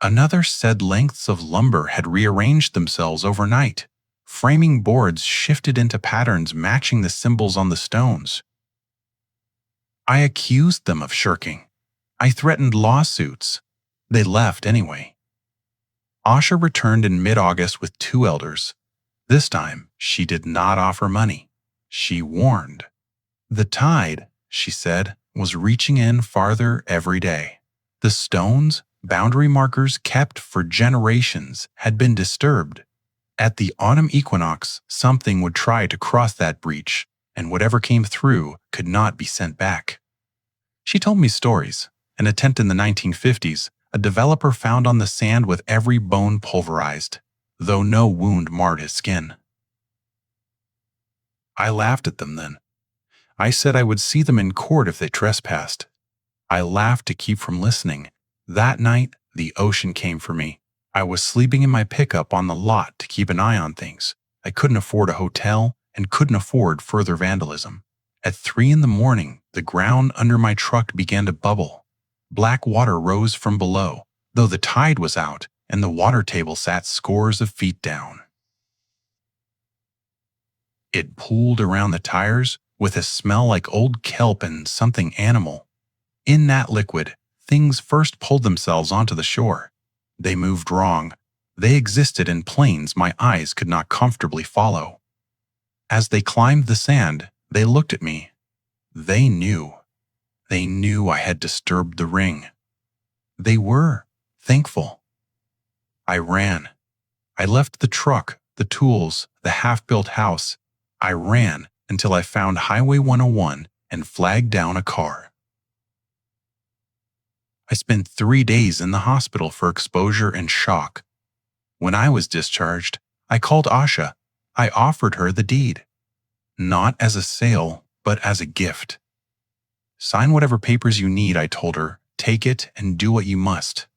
Speaker 1: Another said lengths of lumber had rearranged themselves overnight. Framing boards shifted into patterns matching the symbols on the stones. I accused them of shirking. I threatened lawsuits. They left anyway. Asha returned in mid-August with 2 elders. This time, she did not offer money. she warned. The tide, she said, was reaching in farther every day. The stones, boundary markers kept for generations, had been disturbed. At the autumn equinox, something would try to cross that breach, and whatever came through could not be sent back. She told me stories. An attempt in the 1950s, a developer found on the sand with every bone pulverized, though no wound marred his skin. I laughed at them then. I said I would see them in court if they trespassed. I laughed to keep from listening. That night, the ocean came for me. I was sleeping in my pickup on the lot to keep an eye on things. I couldn't afford a hotel and couldn't afford further vandalism. At 3 a.m, the ground under my truck began to bubble. Black water rose from below, though the tide was out and the water table sat scores of feet down. It pooled around the tires with a smell like old kelp and something animal. In that liquid, things first pulled themselves onto the shore. They moved wrong. They existed in planes my eyes could not comfortably follow. As they climbed the sand, they looked at me. They knew. They knew I had disturbed the ring. They were thankful. I ran. I left the truck, the tools, the half-built house. I ran until I found Highway 101 and flagged down a car. I spent 3 days in the hospital for exposure and shock. When I was discharged, I called Asha. I offered her the deed. Not as a sale, but as a gift. Sign whatever papers you need, I told her. Take it and do what you must.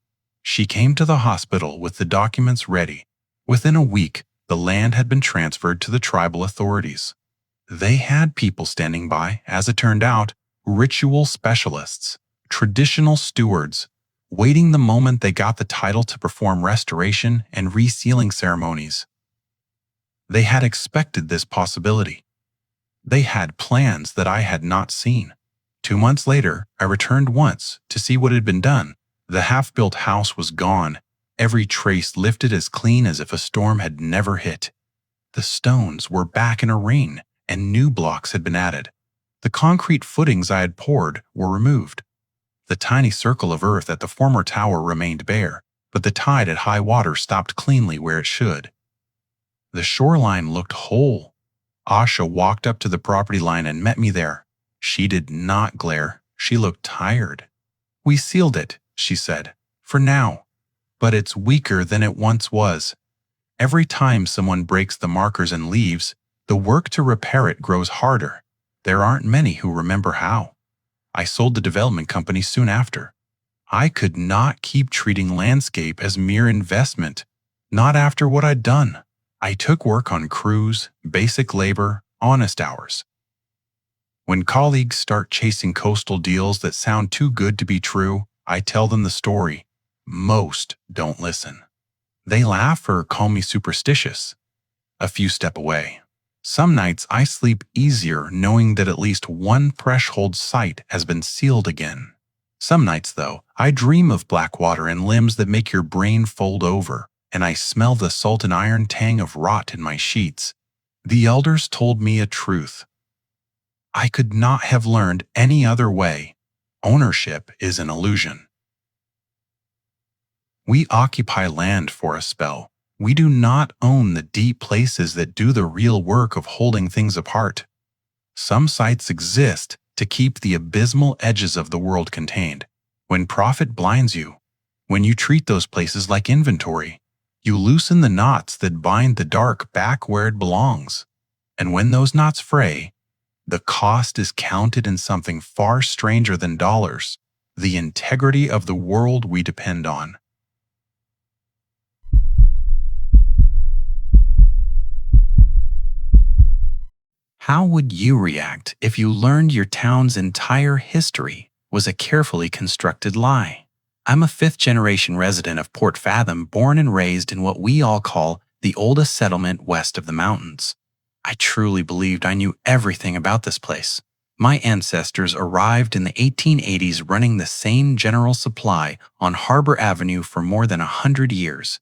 Speaker 1: She came to the hospital with the documents ready. Within a week, the land had been transferred to the tribal authorities. They had people standing by, as it turned out, ritual specialists, traditional stewards, waiting the moment they got the title to perform restoration and resealing ceremonies. They had expected this possibility. They had plans that I had not seen. 2 months later, I returned once to see what had been done. The half-built house was gone, every trace lifted as clean as if a storm had never hit. The stones were back in a ring, and new blocks had been added. The concrete footings I had poured were removed. The tiny circle of earth at the former tower remained bare, but the tide at high water stopped cleanly where it should. The shoreline looked whole. Asha walked up to the property line and met me there. She did not glare. She looked tired. "We sealed it," she said, "for now. But it's weaker than it once was. Every time someone breaks the markers and leaves, the work to repair it grows harder. There aren't many who remember how. I sold the development company soon after. I could not keep treating landscape as mere investment, not after what I'd done. I took work on crews, basic labor, honest hours. When colleagues start chasing coastal deals that sound too good to be true, I tell them the story. Most don't listen. They laugh or call me superstitious. A few step away. Some nights I sleep easier knowing that at least one threshold site has been sealed again. Some nights, though, I dream of black water and limbs that make your brain fold over, and I smell the salt and iron tang of rot in my sheets. The elders told me a truth. I could not have learned any other way. Ownership is an illusion. We occupy land for a spell. We do not own the deep places that do the real work of holding things apart. Some sites exist to keep the abysmal edges of the world contained. When profit blinds you, when you treat those places like inventory, you loosen the knots that bind the dark back where it belongs. And when those knots fray, the cost is counted in something far stranger than dollars, the integrity of the world we depend on. How would you react if you learned your town's entire history was a carefully constructed lie? I'm a 5th-generation resident of Port Fathom, born and raised in what we all call the oldest settlement west of the mountains. I truly believed I knew everything about this place. My ancestors arrived in the 1880s running the same general supply on Harbor Avenue for more than 100 years.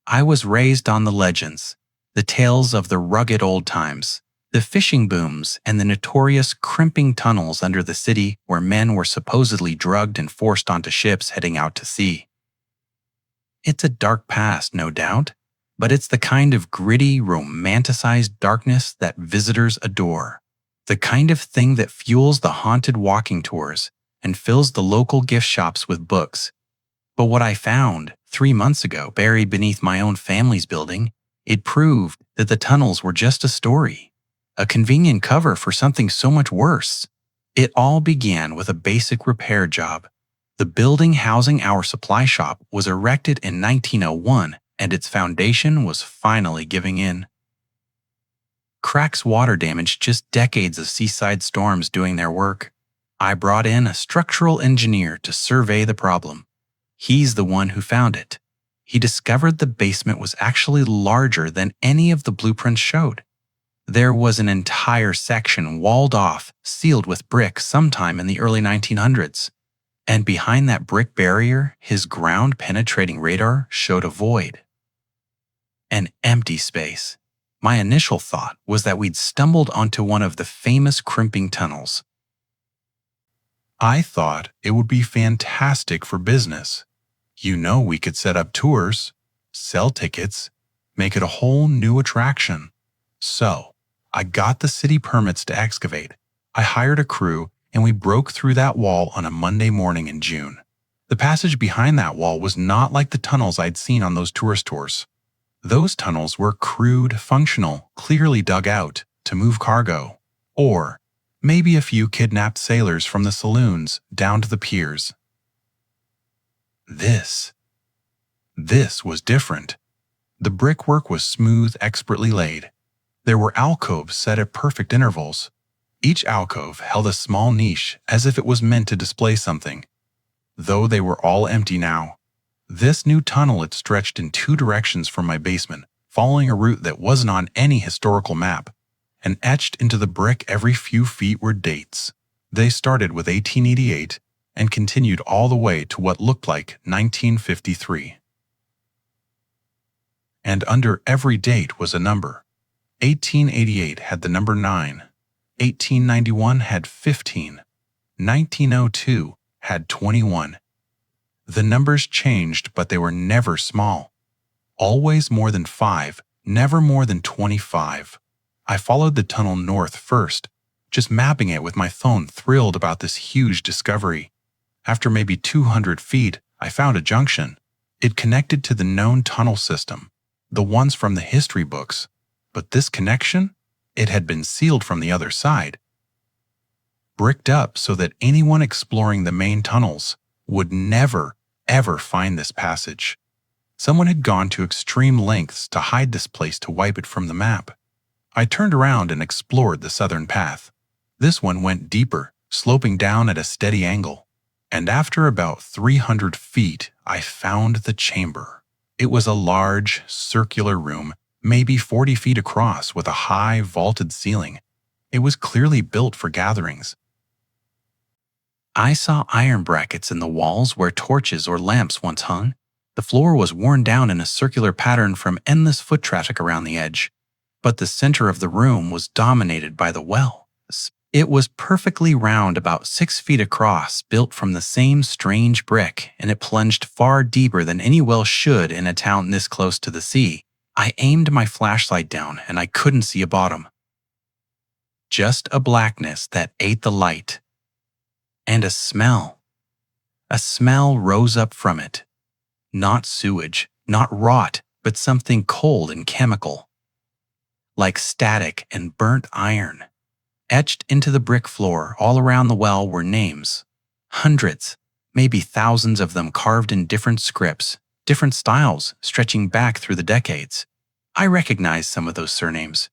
Speaker 1: I was raised on the legends, the tales of the rugged old times, The fishing booms and the notorious crimping tunnels under the city where men were supposedly drugged and forced onto ships heading out to sea. It's a dark past, no doubt, but it's the kind of gritty, romanticized darkness that visitors adore. The kind of thing that fuels the haunted walking tours and fills the local gift shops with books. But what I found 3 months ago, buried beneath my own family's building, it proved that the tunnels were just a story, a convenient cover for something so much worse. It all began with a basic repair job. The building housing our supply shop was erected in 1901, and its foundation was finally giving in. Cracks water damaged just decades of seaside storms doing their work. I brought in a structural engineer to survey the problem. He's the one who found it. He discovered the basement was actually larger than any of the blueprints showed. There was an entire section walled off, sealed with brick sometime in the early 1900s. And behind that brick barrier, his ground-penetrating radar showed a void. An empty space. My initial thought was that we'd stumbled onto one of the famous crimping tunnels. I thought it would be fantastic for business. We could set up tours, sell tickets, make it a whole new attraction. So, I got the city permits to excavate. I hired a crew, and we broke through that wall on a Monday morning in June. The passage behind that wall was not like the tunnels I'd seen on those tourist tours. Those tunnels were crude, functional, clearly dug out to move cargo, or maybe a few kidnapped sailors from the saloons down to the piers. This was different. The brickwork was smooth, expertly laid. There were alcoves set at perfect intervals. Each alcove held a small niche as if it was meant to display something. Though they were all empty now, this new tunnel had stretched in 2 directions from my basement, following a route that wasn't on any historical map, and etched into the brick every few feet were dates. They started with 1888 and continued all the way to what looked like 1953. And under every date was a number. 1888 had the number 9. 1891 had 15. 1902 had 21. The numbers changed, but they were never small. Always more than 5, never more than 25. I followed the tunnel north first, just mapping it with my phone, thrilled about this huge discovery. After maybe 200 feet, I found a junction. It connected to the known tunnel system, the ones from the history books. But this connection? It had been sealed from the other side, bricked up so that anyone exploring the main tunnels would never, ever find this passage. Someone had gone to extreme lengths to hide this place to wipe it from the map. I turned around and explored the southern path. This one went deeper, sloping down at a steady angle. And after about 300 feet, I found the chamber. It was a large, circular room, maybe 40 feet across, with a high, vaulted ceiling. It was clearly built for gatherings. I saw iron brackets in the walls where torches or lamps once hung. The floor was worn down in a circular pattern from endless foot traffic around the edge. But the center of the room was dominated by the well. It was perfectly round, about 6 feet across, built from the same strange brick, and it plunged far deeper than any well should in a town this close to the sea. I aimed my flashlight down, and I couldn't see a bottom. Just a blackness that ate the light. And a smell. A smell rose up from it. Not sewage, not rot, but something cold and chemical. Like static and burnt iron. Etched into the brick floor all around the well were names. Hundreds, maybe thousands of them carved in different scripts, different styles stretching back through the decades. I recognized some of those surnames.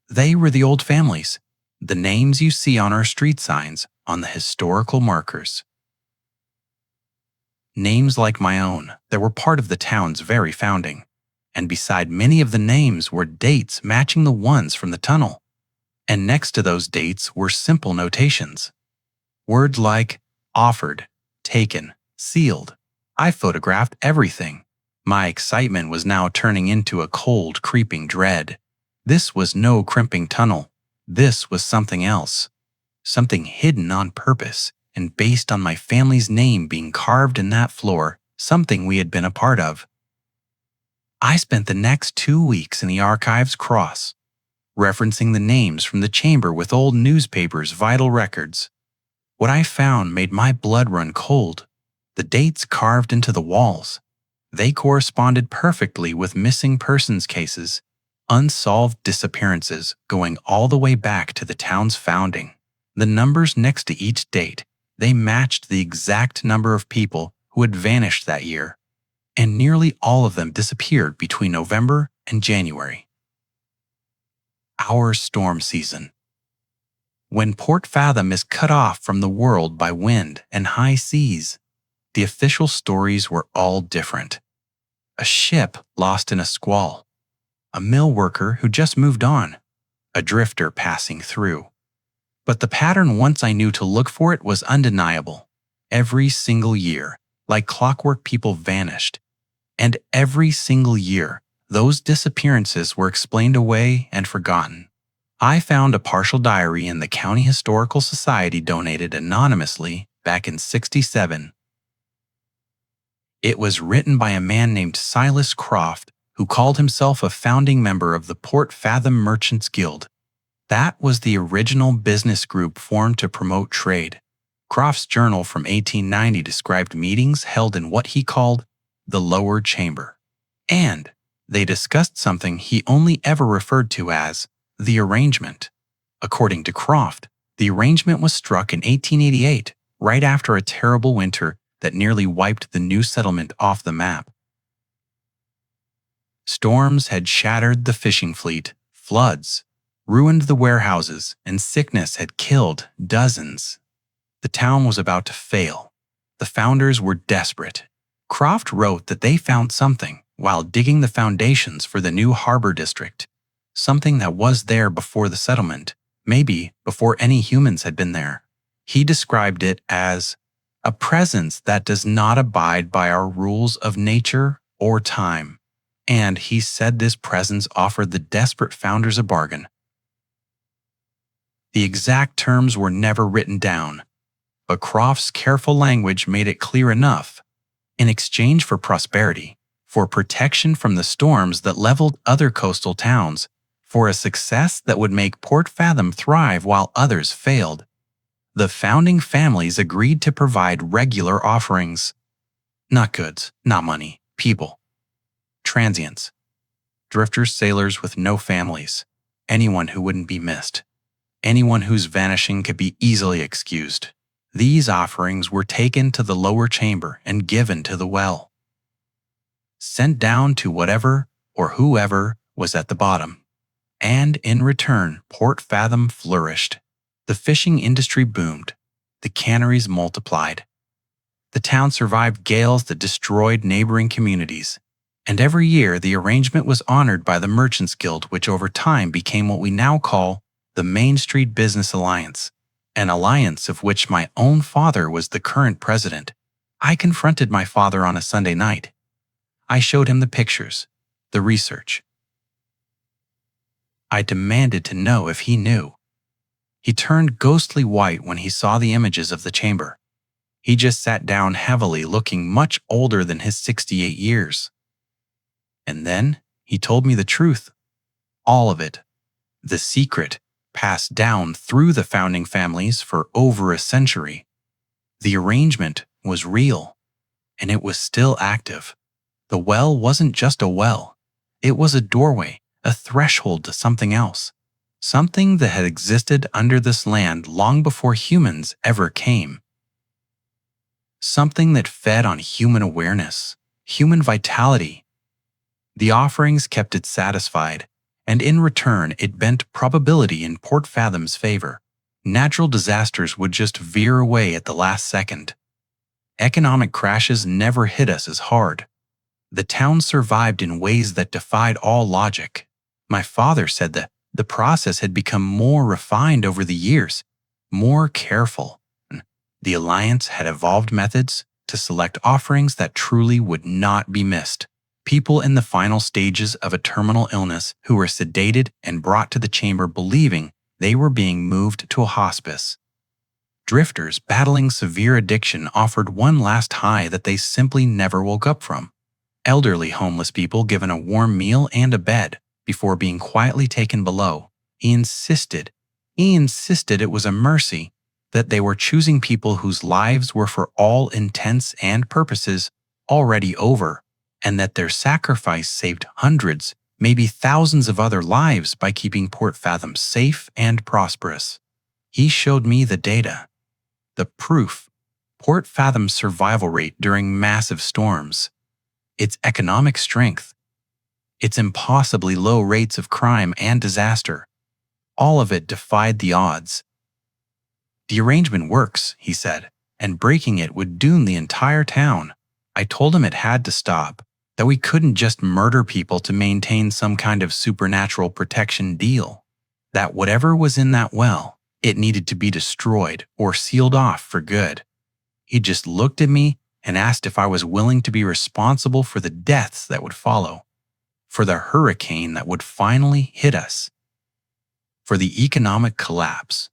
Speaker 1: They were the old families, the names you see on our street signs, on the historical markers. Names like my own that were part of the town's very founding. And beside many of the names were dates matching the ones from the tunnel. And next to those dates were simple notations. Words like offered, taken, sealed. I photographed everything. My excitement was now turning into a cold, creeping dread. This was no crimping tunnel. This was something else, something hidden on purpose and based on my family's name being carved in that floor, something we had been a part of. I spent the next 2 weeks in the archives cross, referencing the names from the chamber with old newspapers' vital records. What I found made my blood run cold. The dates carved into the walls. They corresponded perfectly with missing persons cases, unsolved disappearances going all the way back to the town's founding. The numbers next to each date, they matched the exact number of people who had vanished that year, and nearly all of them disappeared between November and January. Our storm season. When Port Fathom is cut off from the world by wind and high seas, the official stories were all different. A ship lost in a squall, a mill worker who just moved on, a drifter passing through. But the pattern, once I knew to look for it, was undeniable. Every single year, like clockwork, people vanished. And every single year, those disappearances were explained away and forgotten. I found a partial diary in the County Historical Society donated anonymously back in '67. It was written by a man named Silas Croft, who called himself a founding member of the Port Fathom Merchants Guild. That was the original business group formed to promote trade. Croft's journal from 1890 described meetings held in what he called the lower chamber. And they discussed something he only ever referred to as the arrangement. According to Croft, the arrangement was struck in 1888, right after a terrible winter that nearly wiped the new settlement off the map. Storms had shattered the fishing fleet, floods ruined the warehouses, and sickness had killed dozens. The town was about to fail. The founders were desperate. Croft wrote that they found something while digging the foundations for the new harbor district, something that was there before the settlement, maybe before any humans had been there. He described it as a presence that does not abide by our rules of nature or time. And he said this presence offered the desperate founders a bargain. The exact terms were never written down, but Croft's careful language made it clear enough. In exchange for prosperity, for protection from the storms that leveled other coastal towns, for a success that would make Port Fathom thrive while others failed, the founding families agreed to provide regular offerings. Not goods, not money, people. Transients. Drifters, sailors with no families. Anyone who wouldn't be missed. Anyone whose vanishing could be easily excused. These offerings were taken to the lower chamber and given to the well. Sent down to whatever or whoever was at the bottom. And in return, Port Fathom flourished. The fishing industry boomed. The canneries multiplied. The town survived gales that destroyed neighboring communities. And every year, the arrangement was honored by the Merchants Guild, which over time became what we now call the Main Street Business Alliance, an alliance of which my own father was the current president. I confronted my father on a Sunday night. I showed him the pictures, the research. I demanded to know if he knew. He turned ghostly white when he saw the images of the chamber. He just sat down heavily, looking much older than his 68 years. And then he told me the truth. All of it. The secret passed down through the founding families for over a century. The arrangement was real, and it was still active. The well wasn't just a well. It was a doorway, a threshold to something else. Something that had existed under this land long before humans ever came. Something that fed on human awareness, human vitality. The offerings kept it satisfied, and in return it bent probability in Port Fathom's favor. Natural disasters would just veer away at the last second. Economic crashes never hit us as hard. The town survived in ways that defied all logic. My father said that the process had become more refined over the years, more careful. The Alliance had evolved methods to select offerings that truly would not be missed. People in the final stages of a terminal illness who were sedated and brought to the chamber believing They were being moved to a hospice. Drifters battling severe addiction offered one last high that they simply never woke up from. Elderly homeless people given a warm meal and a bed before being quietly taken below. He insisted it was a mercy that they were choosing people whose lives were for all intents and purposes already over, and that their sacrifice saved hundreds, maybe thousands of other lives by keeping Port Fathom safe and prosperous. He showed me the data. The proof: Port Fathom's survival rate during massive storms, its economic strength, its impossibly low rates of crime and disaster. All of it defied the odds. The arrangement works, he said, and breaking it would doom the entire town. I told him it had to stop, that we couldn't just murder people to maintain some kind of supernatural protection deal, that whatever was in that well, it needed to be destroyed or sealed off for good. He just looked at me and asked if I was willing to be responsible for the deaths that would follow, for the hurricane that would finally hit us, for the economic collapse,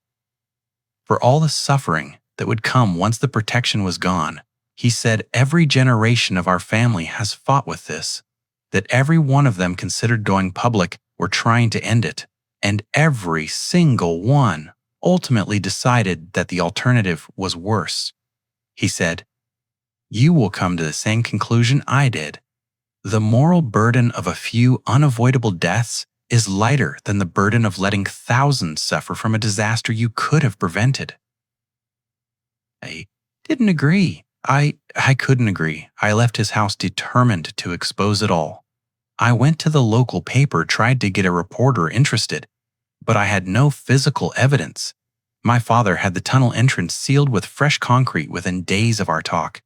Speaker 1: for all the suffering that would come once the protection was gone. He said every generation of our family has fought with this, that every one of them considered going public or trying to end it, and every single one ultimately decided that the alternative was worse. He said, "You will come to the same conclusion I did. The moral burden of a few unavoidable deaths is lighter than the burden of letting thousands suffer from a disaster you could have prevented." I didn't agree. I couldn't agree. I left his house determined to expose it all. I went to the local paper, tried to get a reporter interested, but I had no physical evidence. My father had the tunnel entrance sealed with fresh concrete within days of our talk.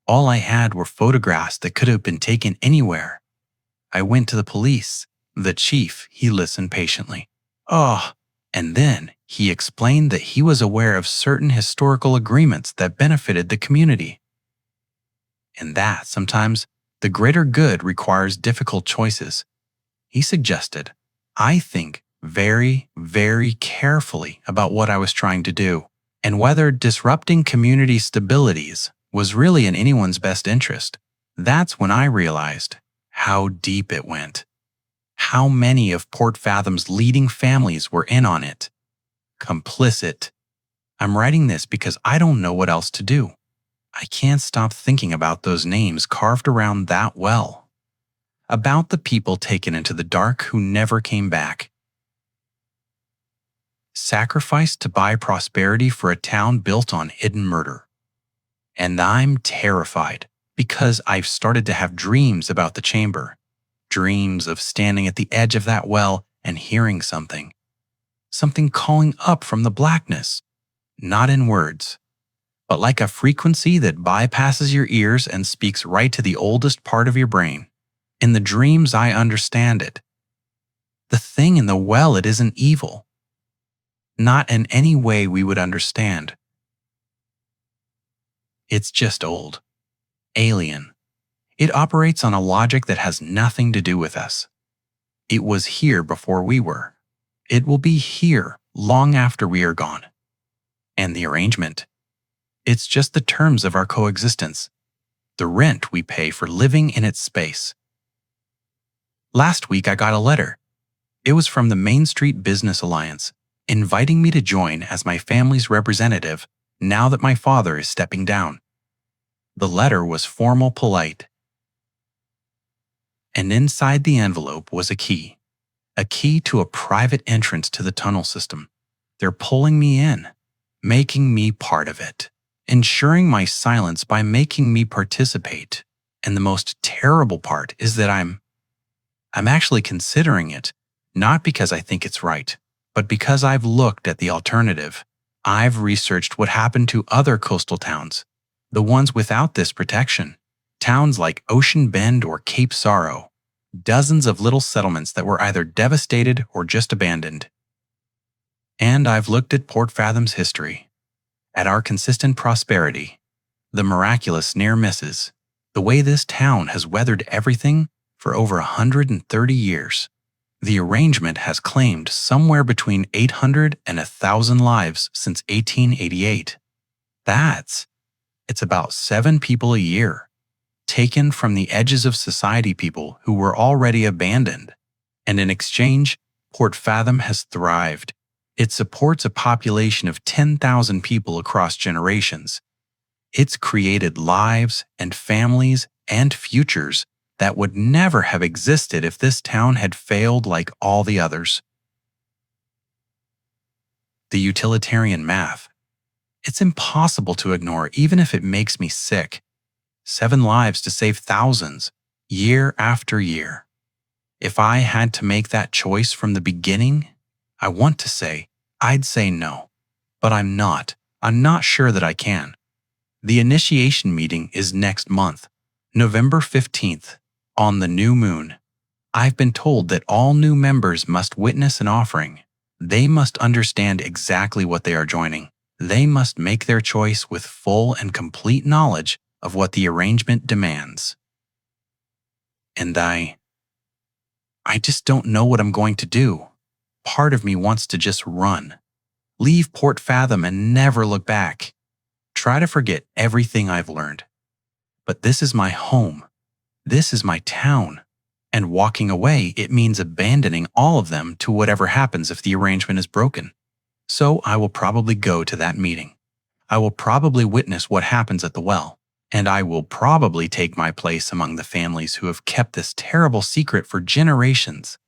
Speaker 1: All I had were photographs that could have been taken anywhere. I went to the police. The chief, he listened patiently. And then he explained that he was aware of certain historical agreements that benefited the community, and that sometimes the greater good requires difficult choices. He suggested I think very, very carefully about what I was trying to do, and whether disrupting community stabilities was really in anyone's best interest. That's when I realized how deep it went. How many of Port Fathom's leading families were in on it. Complicit. I'm writing this because I don't know what else to do. I can't stop thinking about those names carved around that well. About the people taken into the dark who never came back. Sacrificed to buy prosperity for a town built on hidden murder. And I'm terrified because I've started to have dreams about the chamber. Dreams of standing at the edge of that well and hearing something. Something calling up from the blackness. Not in words, but like a frequency that bypasses your ears and speaks right to the oldest part of your brain. In the dreams, I understand it. The thing in the well, it isn't evil. Not in any way we would understand. It's just old. Alien. It operates on a logic that has nothing to do with us. It was here before we were. It will be here long after we are gone. And the arrangement. It's just the terms of our coexistence, the rent we pay for living in its space. Last week I got a letter. It was from the Main Street Business Alliance, inviting me to join as my family's representative now that my father is stepping down. The letter was formal, polite. And inside the envelope was a key to a private entrance to the tunnel system. They're pulling me in, making me part of it, ensuring my silence by making me participate. And the most terrible part is that I'm actually considering it, not because I think it's right, but because I've looked at the alternative. I've researched what happened to other coastal towns, the ones without this protection. Towns like Ocean Bend or Cape Sorrow, dozens of little settlements that were either devastated or just abandoned. And I've looked at Port Fathom's history, at our consistent prosperity, the miraculous near misses, the way this town has weathered everything for over 130 years. The arrangement has claimed somewhere between 800 and 1,000 lives since 1888. It's about 7 people a year, taken from the edges of society, people who were already abandoned. And in exchange, Port Fathom has thrived. It supports a population of 10,000 people across generations. It's created lives and families and futures that would never have existed if this town had failed like all the others. The utilitarian math. It's impossible to ignore, even if it makes me sick. 7 lives to save thousands, year after year. If I had to make that choice from the beginning, I'd say no. But I'm not. I'm not sure that I can. The initiation meeting is next month, November 15th, on the new moon. I've been told that all new members must witness an offering. They must understand exactly what they are joining. They must make their choice with full and complete knowledge of what the arrangement demands. And I just don't know what I'm going to do. Part of me wants to just run. Leave Port Fathom and never look back. Try to forget everything I've learned. But this is my home. This is my town. And walking away, it means abandoning all of them to whatever happens if the arrangement is broken. So I will probably go to that meeting. I will probably witness what happens at the well. And I will probably take my place among the families who have kept this terrible secret for generations.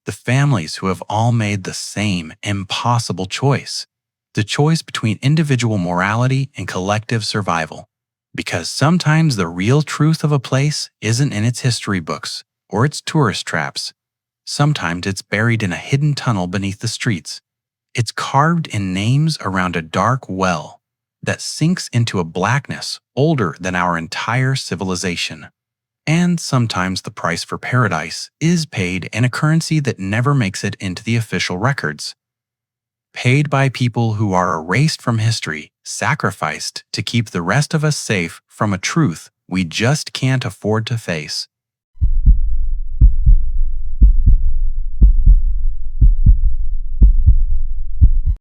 Speaker 1: The families who have all made the same impossible choice. The choice between individual morality and collective survival. Because sometimes the real truth of a place isn't in its history books or its tourist traps. Sometimes it's buried in a hidden tunnel beneath the streets. It's carved in names around a dark well that sinks into a blackness older than our entire civilization. And sometimes the price for paradise is paid in a currency that never makes it into the official records. Paid by people who are erased from history, sacrificed to keep the rest of us safe from a truth we just can't afford to face.